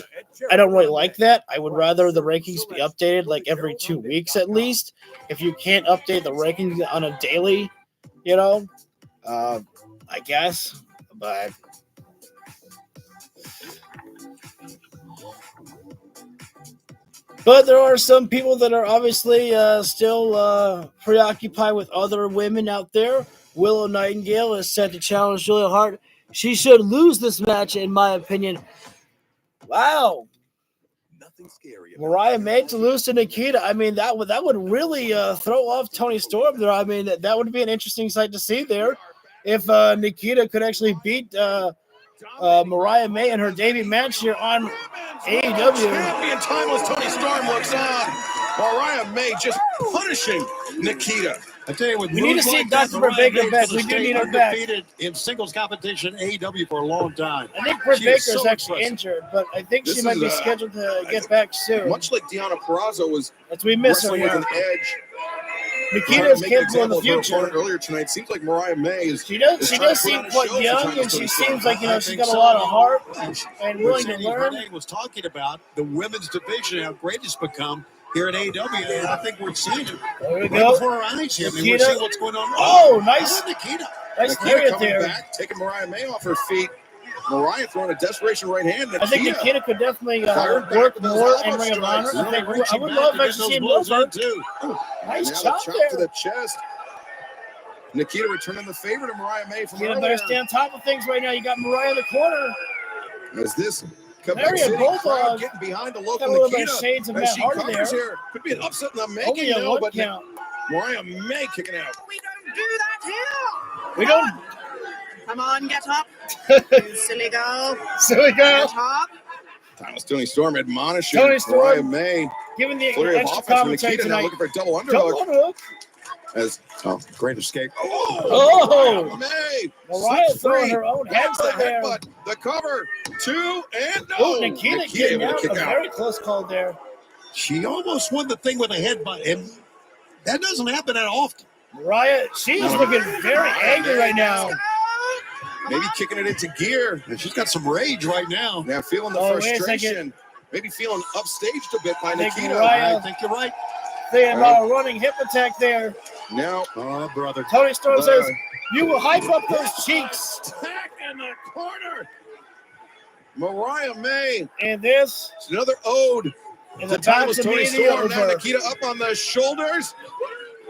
I don't really like that. I would rather the rankings be updated like every 2 weeks at least. If you can't update the rankings on a daily, I guess. But there are some people that are obviously still preoccupied with other women out there. Willow Nightingale is set to challenge Julia Hart. She should lose this match, in my opinion. Wow. Mariah May to lose to Nikita. I mean, that would really throw off Tony Storm there. I mean, that would be an interesting sight to see there. If Nikita could actually beat Mariah May in her debut match here on AEW. Champion timeless Tony Storm looks on. Mariah May just punishing Nikita. I tell you, we need to see Dr. Britt Baker back. We do need her back. Undefeated in singles competition AEW for a long time. I think Britt Baker's actually injured, but I think she might be scheduled to get back soon. Much like Deonna Purrazzo was we miss her with an edge. Nikita's capable in the future. Earlier tonight, seems like Mariah May is. She does seem quite young, and she seems like she's got a lot of heart and willing to learn. Renee was talking about the women's division, how great it's become here at AEW, and I think we're seeing it right before our eyes here. I mean, we're seeing what's going on. Oh, nice, Nikita! Nice lariat there. Back, taking Mariah May off her feet. Mariah throwing a desperation right hand. I think Nikita could definitely work more in Ring of Honor. I would love to see him over. Nice chop there to the chest. Nikita returning the favor to Mariah May from earlier. Better stay on top of things right now. You got Mariah in the corner. As this Quebec City crowd getting behind the local Nikita. Shades of Matt Hardy there. Here. Could be an upset in the making. Only a one count. Mariah May kicking out. We don't do that here. We don't. Come on, get up. You silly girl. Silly girl. Get up. Thomas Tony Storm admonishing Tony Storm Mariah May. Giving the Flurry of extra offense from commentary Nikita now tonight. looking for a double Double underhook. underhook. As great escape. Oh! May. Mariah Slips throwing free. her own Grabs headbutt the there. headbutt. The cover. 2 and no. Oh, Nikita getting able to out. kick A out. very close call there. She almost won the thing with a headbutt, and that doesn't happen that often. Mariah, she's looking very angry right now. Maybe kicking it into gear. And she's got some rage right now. Yeah, feeling the Oh, wait a frustration. second. Maybe feeling upstaged a bit by I think Nikita. Mariah- I think you're right. Thinking about a running hip attack there. Now, Oh, brother. Tony Storm The- says, you will hype up those cheeks. attack in the corner. Mariah May. And this It's another ode is to about timeless to Tony be the Storm. Now over. Nikita up on the shoulders.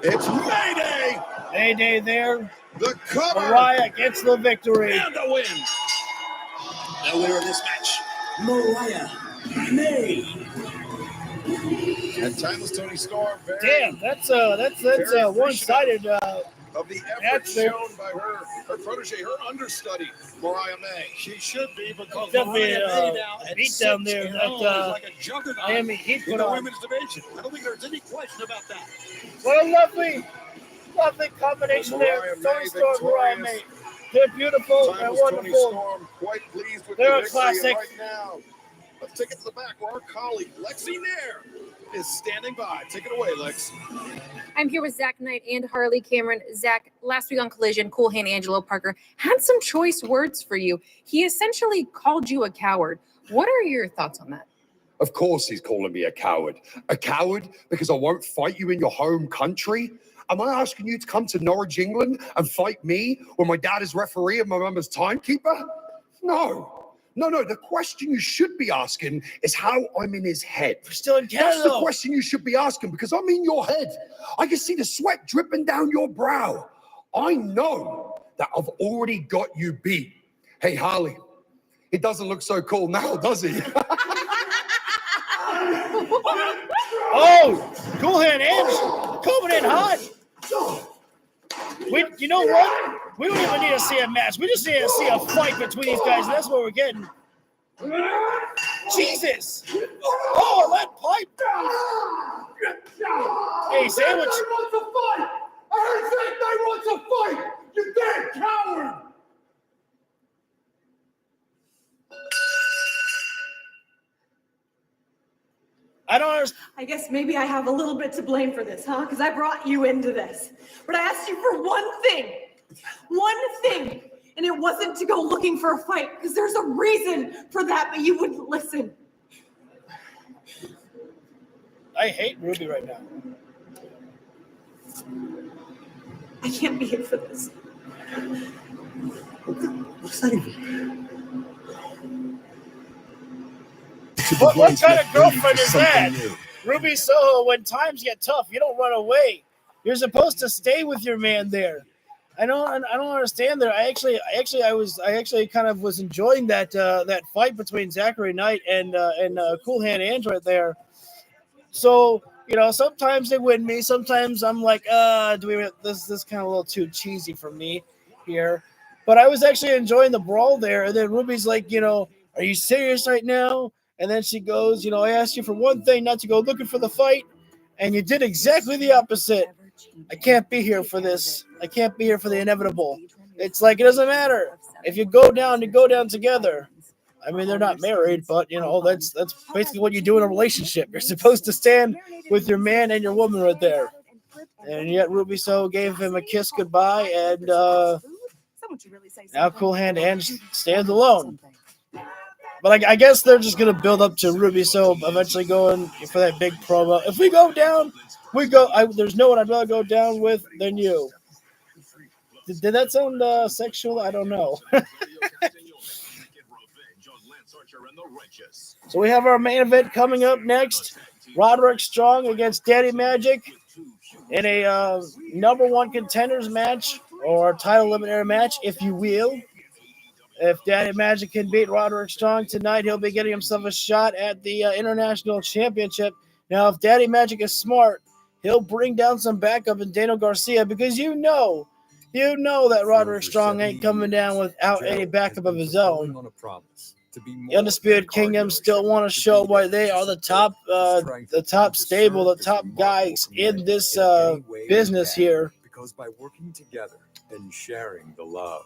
It's Mayday. Mayday there. The cover. Mariah gets the victory. And the win. The winner of this match, Mariah May. And timeless Tony Storm. Very Damn, that's one-sided. of the That's effort fair. shown by her protege, her understudy, Mariah May. She should be, because Definitely, Mariah May now at beat down 6 there and that, 0 is like a juggernaut Miami Heat in put the on. women's division. I don't think there's any question about that. What a lovely combination there. Mariah Tony May Storm, Mariah May. victorious. They're beautiful and Timeless Tony wonderful. Storm quite pleased with They're the a victory. classic. And right now, let's take it to the back where our colleague Lexi Nair is standing by. Take it away, Lex. I'm here with Zach Knight and Harley Cameron. Zach, last week on Collision, Cool Hand Angelo Parker had some choice words for you. He essentially called you a coward. What are your thoughts on that? Of course he's calling me a coward. A coward because I won't fight you in your home country? Am I asking you to come to Norwich, England and fight me when my dad is referee and my mum is timekeeper? No. The question you should be asking is how I'm in his head. We're still in Canada. That's the question you should be asking, because I'm in your head. I can see the sweat dripping down your brow. I know that I've already got you beat. Hey, Harley, he doesn't look so cool now, does he? Oh, Cool Hand Ange coming in hot. You know what? We don't even need to see a match. We just need to see a fight between these guys, and that's what we're getting. Jesus! Oh, that pipe! Hey, sandwich. wants to fight! I heard Zach Knight wants to fight! You damn coward! I don't understand. I guess maybe I have a little bit to blame for this, huh? Because I brought you into this. But I asked you for one thing, and it wasn't to go looking for a fight, because there's a reason for that, but you wouldn't listen. I hate Ruby right now. I can't be here for this. What's that even? What kind of girlfriend is that? Ruby Soho, when times get tough, you don't run away. You're supposed to stay with your man there. I don't understand there. I actually kind of was enjoying that fight between Zachary Knight and Cool Hand Ange right there. So, sometimes they win me. Sometimes I'm like, this kind of a little too cheesy for me here. But I was actually enjoying the brawl there. And then Ruby's like, are you serious right now? And then she goes, I asked you for one thing, not to go looking for the fight, and you did exactly the opposite. I can't be here for this. I can't be here for the inevitable. It's like, it doesn't matter. If you go down, you go down together. I mean, they're not married, but, that's basically what you do in a relationship. You're supposed to stand with your man and your woman right there. And yet Ruby So gave him a kiss goodbye, and now Cool Hand Ange stands alone. But I guess they're just going to build up to Ruby So eventually going for that big promo. If we go down, we go. There's no one I'd rather go down with than you. Did that sound sexual? I don't know. So we have our main event coming up next. Roderick Strong against Daddy Magic in a #1 contenders match, or title eliminator match, if you will. If Daddy Magic can beat Roderick Strong tonight, he'll be getting himself a shot at the International Championship. Now, if Daddy Magic is smart, he'll bring down some backup in Daniel Garcia, because You know that Roderick Strong ain't coming down without any backup of his own. The Undisputed Kingdom still want to show why they are the top stable, the top guys in this business here. Because by working together and sharing the love,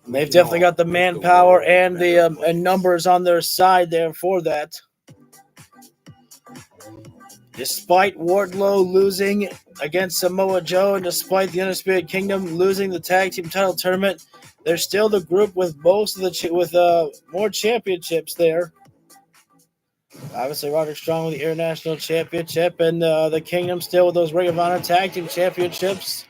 they've definitely got the manpower and the and numbers on their side there for that. Despite Wardlow losing against Samoa Joe and despite the Undisputed Kingdom losing the tag team title tournament, they're still the group with most of the more championships there. Obviously, Roderick Strong with the International Championship and the Kingdom still with those Ring of Honor tag team championships.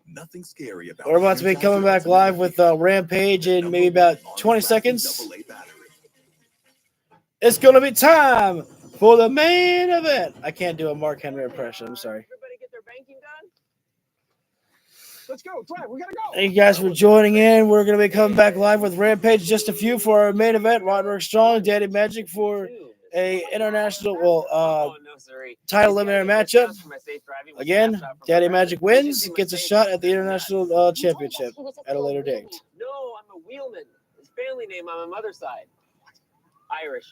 nothing scary about. We're about to be coming back live with Rampage in maybe about 20 seconds. It's going to be time for the main event. I can't do a Mark Henry impression. I'm sorry. Everybody get their banking done? Let's go. Drive. We got to go. Thank you guys for joining in. We're going to be coming back live with Rampage. Just a few for our main event. Roderick Strong, Daddy Magic for a international title eliminator matchup. Again, Daddy Magic wins, gets a shot at the international championship at a later date. No, I'm a wheelman. His family name on my mother's side. Irish.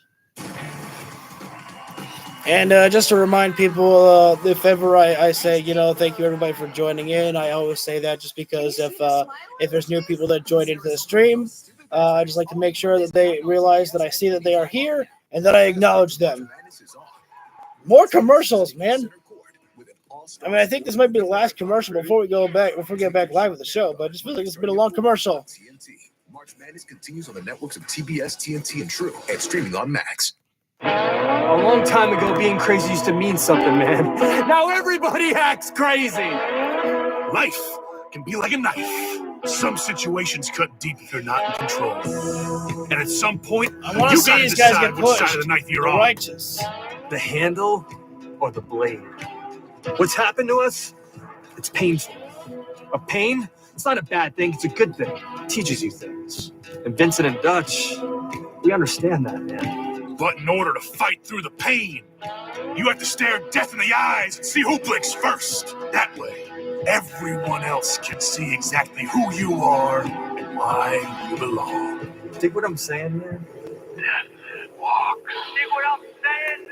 And just to remind people, if ever I say, thank you everybody for joining in, I always say that just because if there's new people that join into the stream, I just like to make sure that they realize that I see that they are here and that I acknowledge them. More commercials, man. I mean, I think this might be the last commercial before we get back live with the show, but it just feels like it's been a long commercial. March Madness continues on the networks of TBS, TNT, and True, and streaming on Max. A long time ago, being crazy used to mean something, man. Now everybody acts crazy. Life can be like a knife. Some situations cut deep if you're not in control. And at some point, I want to see these guys get pushed. Side of the knife you're the on. righteous. The handle or the blade? What's happened to us? It's painful. A pain? It's not a bad thing. It's a good thing. It teaches you things. And Vincent and Dutch, we understand that, man. But in order to fight through the pain, you have to stare death in the eyes and see who blinks first. That way, everyone else can see exactly who you are and why you belong. Dig what I'm saying, man? Walk. Dig what I'm saying?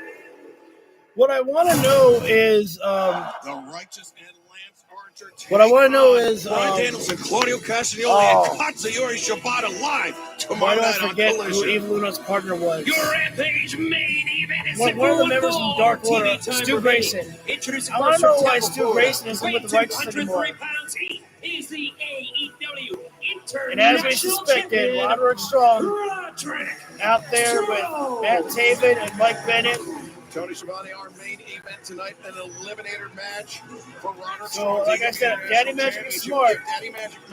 What I want to know is the righteous and Lance Archer. What I want to know is Bryan Danielson, Claudio Castagnoli, and Katsuyori Shibata live why tomorrow do I night on forget who Collision. Evil Uno's partner was? Your Rampage main event is One of the members from Dark Order, Stu Grayson. I want to know why Stu Grayson isn't with the Righteous anymore. He is the AEW International And as we suspected, Roderick Strong out there with Matt Taven and Mike Bennett. Tony Schiavone, our main event tonight, an eliminator match for Roderick So, Strong. like I said, Daddy Magic is smart.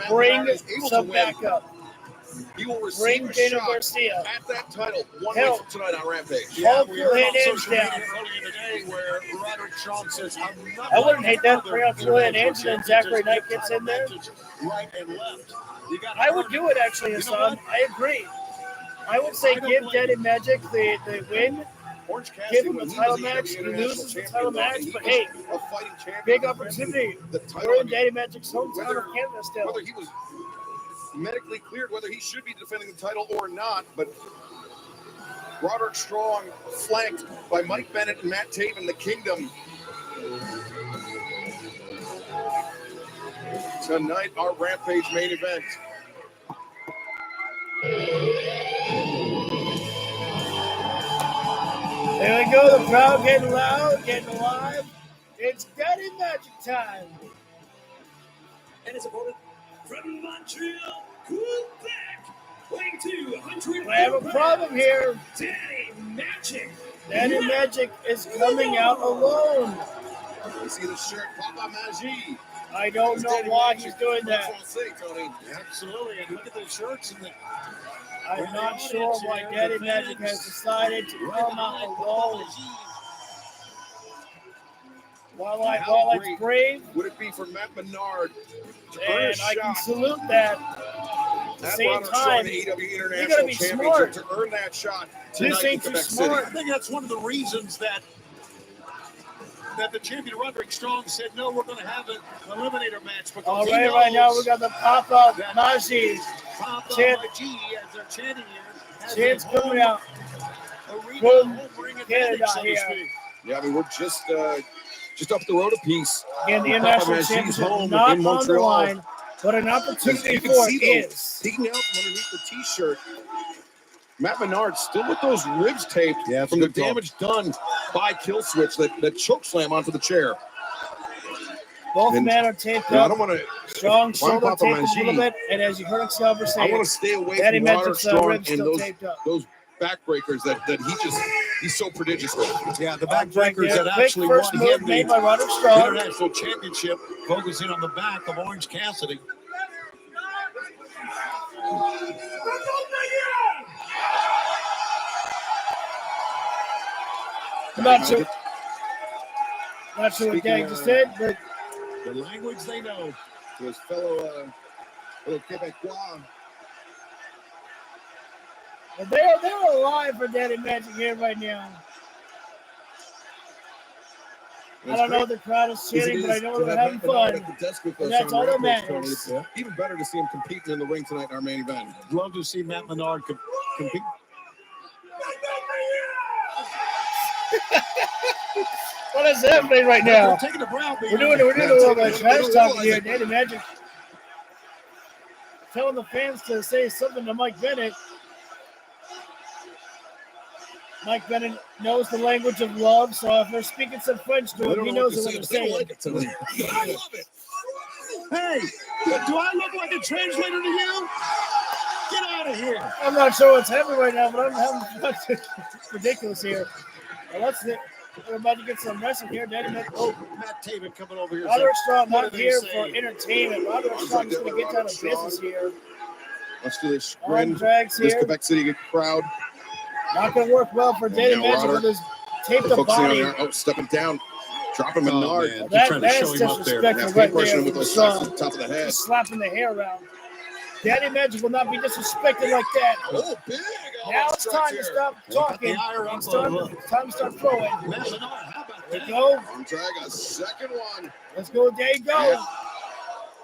Bring some backup. He will receive Bring a Daniel shot Garcia. at that title 1 Hell. week from tonight on Rampage. Hulk we will heard hit on hands social media down. earlier today where Roderick Strong says, I'm not I wouldn't hate that. like Bring out other Julian individuals Anderson and here, Zachary just Knight give gets in there. matches right and left. You gotta I would earn do it actually, You know Hassan. what? I agree. I would say give Daddy Magic the win. Orange Give Cassidy, him a when he title was match. He International loses the champion, title though, match, and he but was hey, a fighting champion. big opportunity. The title, We're I in mean, Daddy Magic's hometown whether- of Canada still. Whether he was medically cleared, whether he should be defending the title or not, but Roderick Strong, flanked by Mike Bennett and Matt Taven, the Kingdom. Tonight, our Rampage main event. There we go. The crowd getting loud, getting live. It's Daddy Magic time. And his opponent from Montreal, Quebec, weighing 200. I have a problem here. Daddy Magic. Daddy Magic is coming out alone. You see the shirt, Papa Magie. I don't know why he's doing That's that. what I'll say, Tony. Absolutely. And look at the shirts and the. I'm not sure why Daddy Magic has decided to come out alone. While it's brave, Would it be for Matt Menard to earn a and I can shot salute that. At the at same Roderick Strong, time, the AEW you gotta International be Championship, smart. to earn that shot This tonight in ain't too Quebec smart. City? I think that's one of the reasons that that the champion Roderick Strong said, no, we're going to have an eliminator match. All right now we got the pop-up Nazi. Papa Chant. G, as they're chanting here. Chant's coming out. Boom. Canada here. Yeah, I mean, we're just up the road a piece. Again, the international championship not in on the Montreal. line, but an opportunity You can for see, it though, is. peeking out from underneath the T-shirt, Matt Menard still with those ribs taped from the damage done by Killswitch, that choke slam onto the chair. Both men are taped I up. don't want to. Strong shoulder taped a little bit, and as you heard Excalibur say, I want to stay away Daddy from Roderick Magic's Strong ribs and still taped up. those backbreakers that he's so prodigious with. Yeah, the backbreakers that Quick actually first won move him made the by Roderick Strong. international championship, focusing on the back of Orange Cassidy. Not sure what Dag just said, but the language they know. To his fellow Quebecois. but they're alive for Daddy Magic here right now. I don't know what the crowd is cheering, but I know they're having fun. And that's all that matters. Even better to see him competing in the ring tonight in our main event. Love to see Matt Menard compete. What is happening right now? They're taking the brow beat. We're doing a little bit of trash talking here. Daddy Magic telling the fans to say something to Mike Bennett. Mike Bennett knows the language of love, so if they're speaking some French to him, he knows what they're saying. I love it. Hey, do I look like a translator to you? Get out of here. I'm not sure what's happening right now, but I'm having fun. It's ridiculous here. We're about to get some wrestling here. Daddy Magic. Oh, Matt Taven coming over here. Roderick Strong not here for entertainment. Roderick Strong's going to get down to business here. Let's do this. Arm drags This here. Quebec City crowd. Not going to work well for Daddy Magic with his taped up body. Stepping down. Dropping Menard. That is disrespectful right there. With those shots to the top of the head. Just slapping the hair around. Daddy Magic will not be disrespected like that. Oh, big. Now it's time to stop talking. It's time to start throwing. There we go. Arm drag, a second one. Let's go, there you go. Yeah.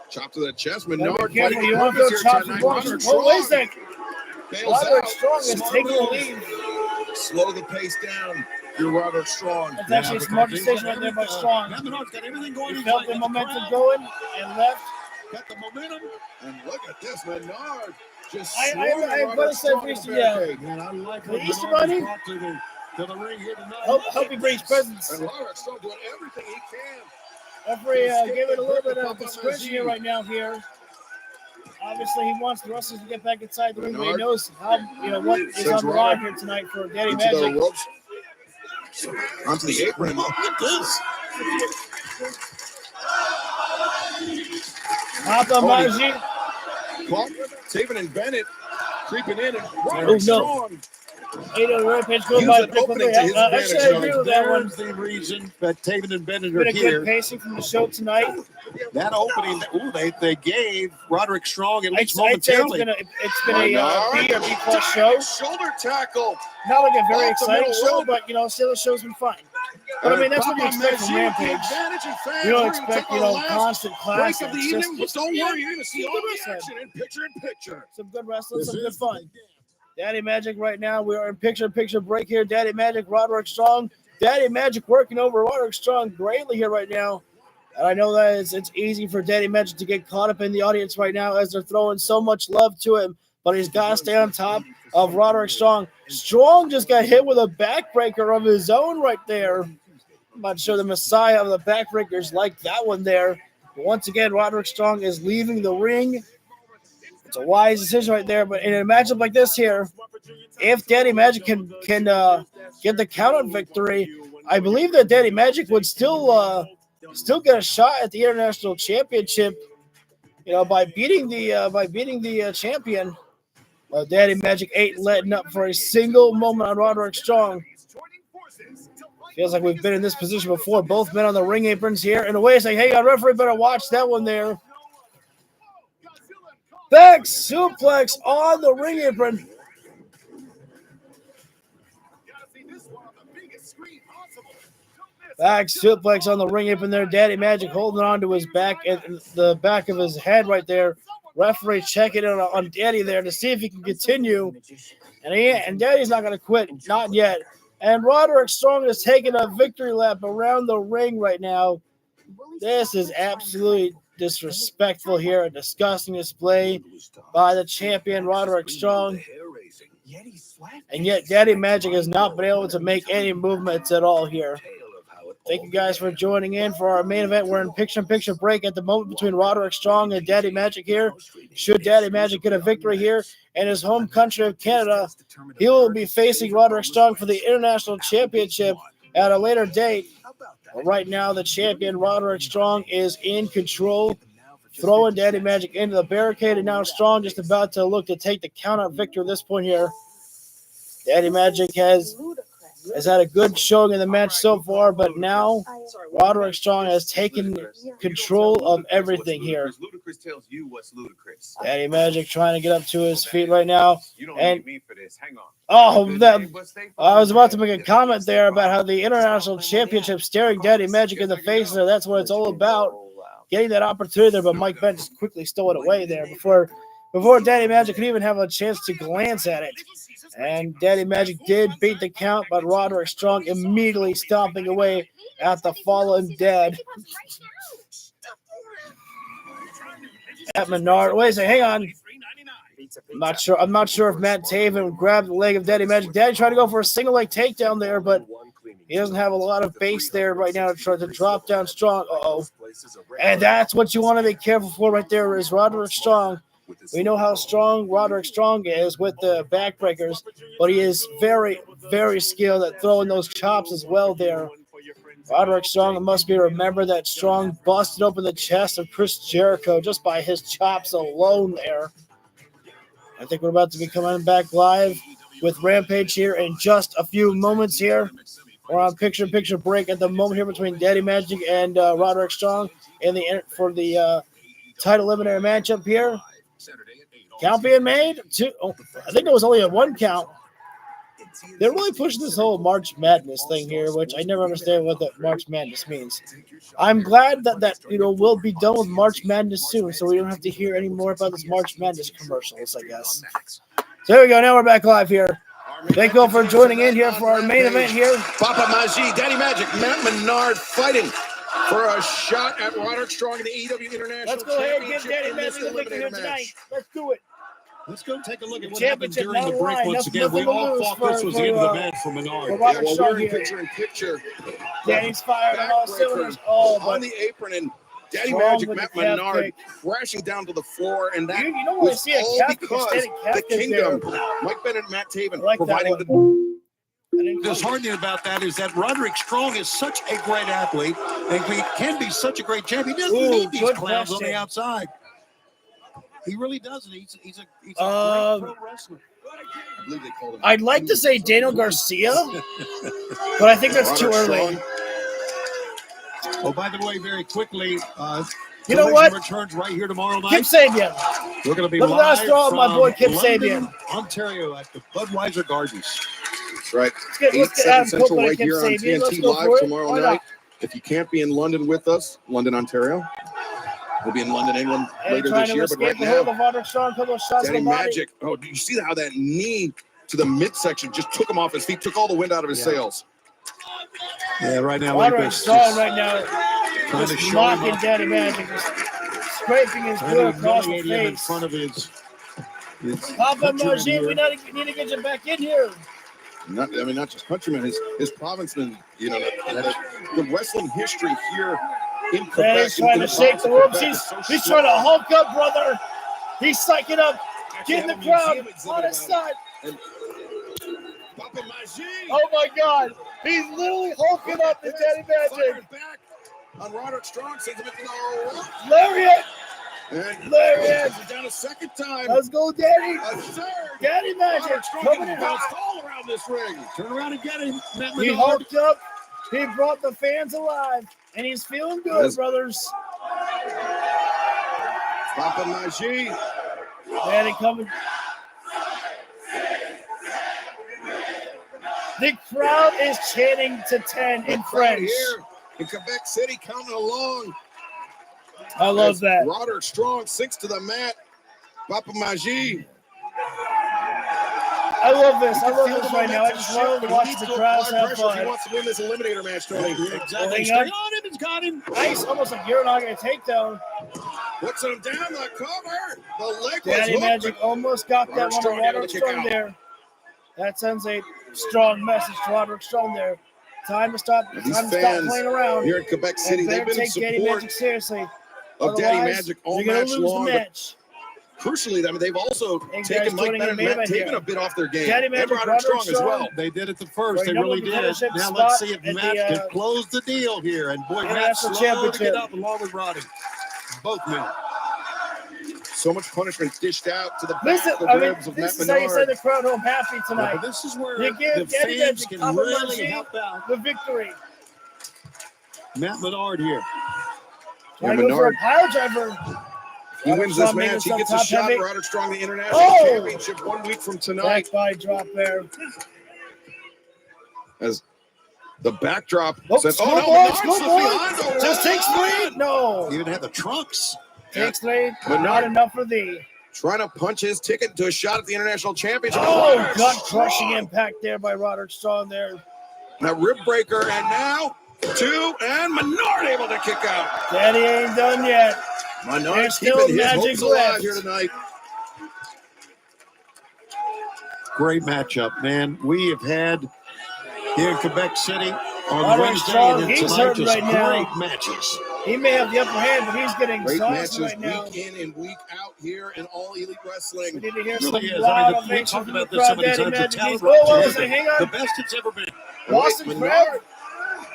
Chop to the chest. Menard Careful, you want to go chop the blocks. Oh, wait a second. Roderick Strong is taking the lead. Slow the pace down. You're Roderick Strong. That's actually a smart decision right there by Strong. He felt the momentum going and left. Got the momentum. And look at this, Menard. Just I want to say for Easter, yeah. Man, I like The Easter Bunny. to the ring here tonight. Hope he brings presents. And Roderick Strong doing everything he can. Referee gave it a little bit of discretion here right now here. Obviously, he wants the wrestlers to get back inside the ring, but he knows how what is on the line here tonight for Daddy Magic. Onto the apron. Look at this. Papa Magic. Taven and Bennett creeping in. And Roderick Strong. AEW Rampage going by actually, I agree with that one. There's the reason that Taven and Bennett Been are a here. good pacing from the show tonight. That opening, they gave Roderick Strong at least I'd say momentarily. it's been a B or B plus show. Shoulder tackle. Not like a very Off the exciting middle show, rope. but still the show's been fine. But I mean, that's what you expect from Rampage. You don't expect constant classics. Break of the evening, but don't worry, you're going to see all the wrestling. action in picture. Some good wrestling, some good fun. Daddy Magic right now. We are in picture break here. Daddy Magic, Roderick Strong. Daddy Magic working over Roderick Strong greatly here right now. And I know that it's easy for Daddy Magic to get caught up in the audience right now as they're throwing so much love to him. But he's got to stay on top of Roderick Strong. Strong just got hit with a backbreaker of his own right there. I'm not sure the Messiah of the backbreakers like that one there. But once again, Roderick Strong is leaving the ring. It's a wise decision right there, but in a matchup like this here, if Daddy Magic can get the count-out victory, I believe that Daddy Magic would still get a shot at the international championship. By beating the champion. Daddy Magic ain't letting up for a single moment on Roderick Strong. Feels like we've been in this position before. Both men on the ring aprons here. In a way, it's like, hey, referee better watch that one there. Back suplex on the ring apron. Back suplex on the ring apron there. Daddy Magic holding on to his back and the back of his head right there. Referee checking in on Daddy there to see if he can continue. And Daddy's not going to quit. Not yet. And Roderick Strong is taking a victory lap around the ring right now. This is absolutely disrespectful here. A disgusting display by the champion, Roderick Strong. And yet Daddy Magic has not been able to make any movements at all here. Thank you guys for joining in for our main event. We're in picture-in-picture break at the moment between Roderick Strong and Daddy Magic here. Should Daddy Magic get a victory here in his home country of Canada, he will be facing Roderick Strong for the International Championship at a later date. But right now, the champion, Roderick Strong, is in control, throwing Daddy Magic into the barricade, and now Strong just about to look to take the count-out victory at this point here. Daddy Magic has had a good showing in the match so far, but now Roderick Strong has taken control of everything here. Ludacris tells you what's ludicrous. Daddy Magic trying to get up to his feet right now. You don't And need me for this. Hang on. I was about to make a comment there about how the International Championship staring Daddy Magic in the face there. That's what it's all about. Getting that opportunity there, but Mike Benn just quickly stole it away there before Daddy Magic could even have a chance to glance at it. And Daddy Magic did beat the count, but Roderick Strong immediately stomping away at the fallen dead. At Menard. Wait a second, hang on. I'm not sure if Matt Taven grabbed the leg of Daddy Magic. Daddy tried to go for a single leg takedown there, but he doesn't have a lot of base there right now to try to drop down Strong. And that's what you want to be careful for right there is Roderick Strong. We know how strong Roderick Strong is with the backbreakers, but he is very, very skilled at throwing those chops as well there. Roderick Strong, it must be remembered that Strong busted open the chest of Chris Jericho just by his chops alone there. I think we're about to be coming back live with Rampage here in just a few moments here. We're on picture-in-picture break at the moment here between Daddy Magic and Roderick Strong for the title eliminator matchup here. Count being made? I think it was only a one count. They're really pushing this whole March Madness thing here, which I never understand what that March Madness means. I'm glad that we'll be done with March Madness soon, so we don't have to hear any more about this March Madness commercials, I guess. So here we go. Now we're back live here. Thank you all for joining in here for our main event here. Papa Maji, Daddy Magic, Matt Menard fighting for a shot at Roderick Strong in the AEW International Let's go ahead and give Championship Daddy in this Magic the victory here eliminator tonight. match. Let's do it. Let's go take a look at what happened Championship during the not break lying. once again. We all thought this was the end of the match for Menard. Yeah, well, we're in picture-in-picture. Daddy's firing on all cylinders. On the apron, and Daddy Magic, Matt Menard, crashing down to the floor, and that was all because the Kingdom, Mike Bennett and Matt Taven, providing the... Disheartening about that is that Roderick Strong is such a great athlete and he can be such a great champion. He doesn't need these clowns on the outside. He really doesn't. He's a great pro wrestler. I believe they called him. I'd like to say Daniel Garcia, but I think that's too early. Oh, by the way, very quickly, you know what? Returns right here tomorrow night. Kip Sabian. We're going to be live from my boy Kip London, Sabian, Ontario, at the Budweiser Gardens. That's right. Let's get 8, 7 Central right Kip here on Sabian. TNT Live tomorrow night. If you can't be in London with us, London, Ontario, we'll be in London, England later this year. But right now, Daddy Magic. Oh, did you see how that knee to the midsection just took him off his feet, took all the wind out of his sails? Yeah, right now. Roderick Strong right now just mocking Daddy Magic, just scraping his glue across the face. In front of his Papa Margin, we need to get you back in here. Not just countrymen, his provincemen, the wrestling history here in Quebec. He's trying to shake the ropes. He's trying to hulk up, brother. He's psyching up, getting the crowd on his side. Oh my God. He's literally hulking up the Daddy Magic. On Roderick Strong, sends him into the Lariat. And Lariat. Down a second time. Let's go, Daddy. A third. Daddy Magic coming in hot. All around this ring. Turn around and get him. He hulked up. He brought the fans alive. And he's feeling good, brothers. Papa Maji. Daddy coming. The crowd is chanting to 10 in French. Here in Quebec City, counting along. I love that. Roderick Strong sinks to the mat. Papa Magie. I love this. I love this right now. I just love watching the crowds have fun. He wants to win this eliminator match, Tony. Exactly. Stay on him. He's got him. Nice. Almost like you're not going to take down. Puts him down the cover. The leg Daddy was Magic almost got that one on Roderick Strong there. That sends a strong message to Roderick Strong there. Time to stop playing around. Here in Quebec City, they've been in Daddy support Magic seriously. of Daddy Magic all match long. Match. Crucially, I mean, they've also taken Mike Bennett and Matt Taven a bit off their game. Daddy And Magic, Roderick Strong as well. They did it the first. They really did. Now let's see if Matt can close the deal here. And boy, Matt's slow to get up along with Roddy. Both men. So much punishment dished out to the back of the ribs of Matt This is how you send the Menard. crowd home happy tonight. Yeah, but this is where you give the Daddy fans Magic can really help out. the victory. Matt Menard here. I go for a pile driver. He wins this match. He gets a shot at Roderick Strong, the International Championship 1 week from tonight. Back body drop there. As the backdrop says, Go Menard's boys. Just takes 3. No. You even have the trunks. Takes 3. Menard Not enough for thee. trying to punch his ticket to a shot at the International Championship. Oh, gut-crushing impact there by Roderick Strong there. Now rib breaker, and now 2, and Menard able to kick out. Daddy ain't done yet. Menard keeping his hopes alive here tonight. Great matchup, man. We have had here in Quebec City on Roderick Wednesday Strong, and he's tonight hurting just right now. great matches. He may have the upper hand, but he's getting Great sauced matches right now. week in and week out here in All Elite Wrestling. We need to hear It some really is. loud I mean, we ovation talked from the about this crowd. so many Daddy times. The Magic. talent Oh, what right was here. it? Hang on. The best it's ever been. Boston Crab.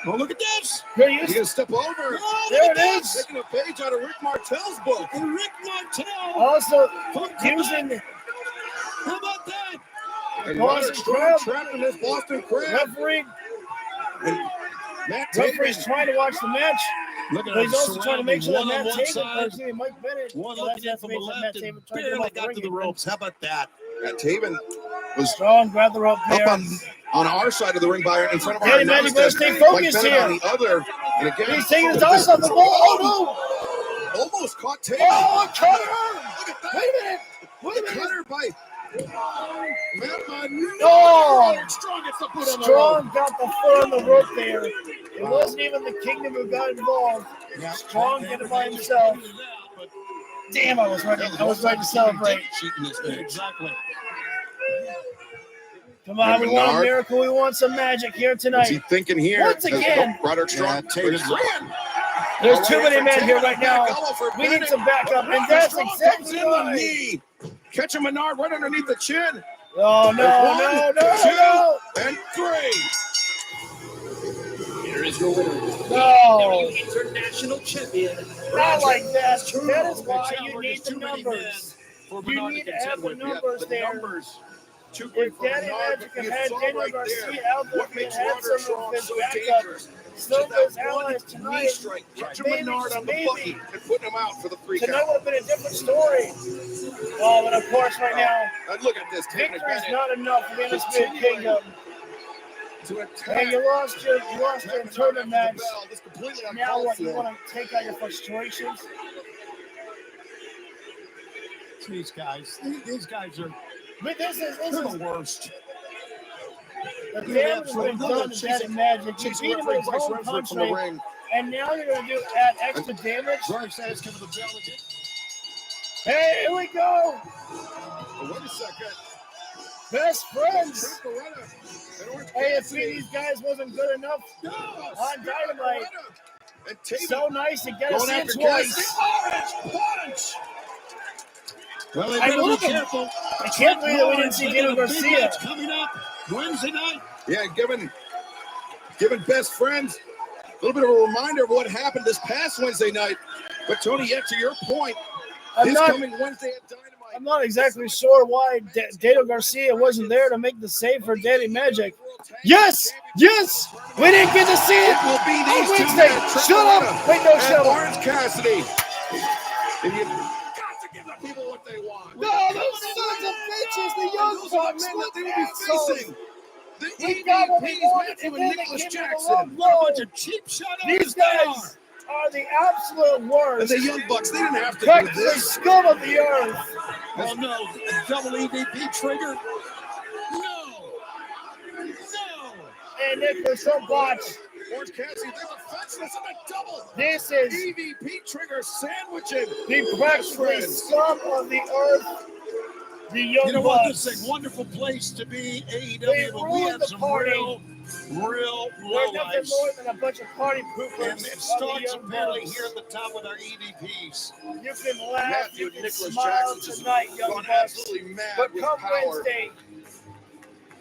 Oh, look at this. Here He's going to step over. There it is. Taking a page out of Rick Martel's book. Rick Martel. Also, using. How about that? And Boston Roderick Strong Crab. trapped in this Boston Crab. Referee. And Matt Referee's Taven. trying to watch the match. Look at But he's him also trying to make sure that surrounding Matt one on Taven, one or side. Mike Bennett. One Well, looking in that's from the the Matt left Taven and trying to get barely off the got to ring the apron. ropes. How about that? Matt Taven was Strong, grab the rope there. up on our side of the ring by in front of our Daddy Magic announcers. better stay Mike focused Bennett here. on the other. And again, He's taking his eyes off the ball. Oh, almost caught Taven. Oh, cutter! Look at that. Wait a minute. Wait a minute. Cutter by Matt Menard. Oh! Strong gets the foot on the rope. Strong got the foot on the rope there. It wasn't even the Kingdom who got involved. Strong did it by himself. Damn, I was ready to celebrate. Exactly. Come on, we want a Menard. miracle. We want some magic here tonight. What's he thinking here? Once again. Roderick Strong. There's too many men here right now. We need some backup, and that's exactly in the why. knee. Catch a Menard right underneath the chin. Oh, no, no. 2, and 3. Here is your winner, No. International Champion. Not like that. That is why you need the numbers. You need to have the numbers there. If Daddy Magic had had Daniel Garcia out there, he had some of his backup. Some of his allies tonight. Catch a Menard on the buggy and putting him out for the 3 Tonight count. would have been a different story. Oh, but of course, right now, And look at this. Taven victory is Bennett not enough for the Undisputed Kingdom. to attack. And you lost your tournament match. This completely Now uncalled what? You for. want to take out your frustrations? These guys are But this is the worst. the damage has been done to Daddy Magic. You beat him in his home country, and now you're going to add extra damage. Hey, here we go. Wait a second. Best friends. And Orange Hey, if Cassidy. these guys wasn't good enough on Dynamite. And Taven So nice to get us going in after twice. Cassidy. Orange punch. Well, they I better be look at- careful. I can't believe that we didn't see Daniel Look at the big Garcia. match coming up Wednesday night. Yeah, giving best friends a little bit of a reminder of what happened this past Wednesday night. But Tony, yet to your point, this coming Wednesday at Dynamite. I'm not exactly sure why Daniel Garcia wasn't there to make the save for Daddy Magic. Yes! Yes! We didn't get to see it will be on these two Wednesday. men, Shut up! Wait, no, and shut up. Orange Cassidy. And you got to give the people what they want. No, those sons of bitches, the young Those are the bucks, men that look they will at be facing We got what we wanted, and then they Nicholas came Jackson. What a bunch of cheap shot These guys are the absolute worst. And the Young Bucks, they didn't have to do Practically this. scum of the earth. Oh no, double EVP trigger. And Nicholas so botched. Orange Cassidy, there's a fence, that's a double. This is EVP trigger sandwiching. the practically scum of the earth. The Young You know what? Bucks. This is a wonderful place to be, They AEW, but we ruined have the some party. real They're nothing lowlifes. more than a bunch of party poopers. And it of starts the Young apparently Bucks. here at the top with our EVPs. You can laugh, Matthew you can Nicholas smile Jackson tonight, just Young gone Bucks. absolutely mad But with come power. Wednesday,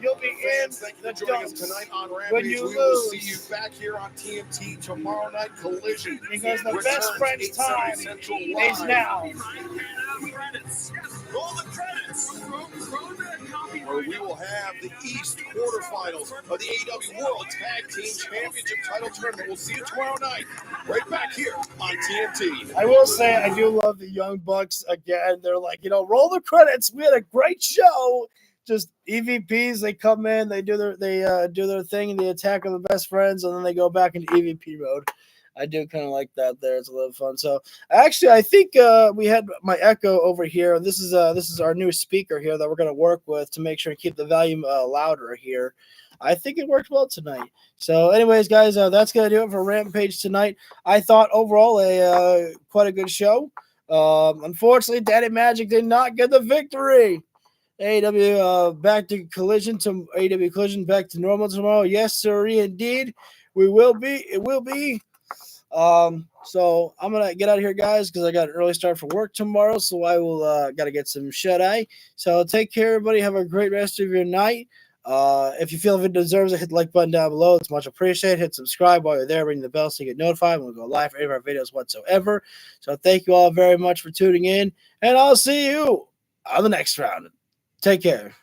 you'll be Fans, in thank you the for joining us dumps tonight on when Rampage. you We will lose. see you back here on TNT tomorrow night. Collision. Because the returns best friend's 8:30 time Central is live. now. Roll the credits. Where we will have the East quarterfinals of the AEW World Tag Team Championship title tournament. We'll see you tomorrow night, right back here on TNT. I will say I do love the Young Bucks again. They're like, roll the credits. We had a great show. Just EVPs, they come in, they do their thing, the attack of the best friends, and then they go back into EVP mode. I do kind of like that there. It's a little fun. So actually, I think we had my echo over here. This is our new speaker here that we're going to work with to make sure to keep the volume louder here. I think it worked well tonight. So anyways, guys, that's going to do it for Rampage tonight. I thought overall quite a good show. Unfortunately, Daddy Magic did not get the victory. AEW back to Collision to AEW Collision back to normal tomorrow. Yes, sir, indeed. We will be. It will be. So I'm gonna get out of here, guys, because I got an early start for work tomorrow. So I will gotta get some shut eye. So take care, everybody. Have a great rest of your night. If you feel it deserves it, hit the like button down below. It's much appreciated. Hit subscribe while you're there, ring the bell so you get notified when we go live for any of our videos whatsoever. So thank you all very much for tuning in, and I'll see you on the next round. Take care.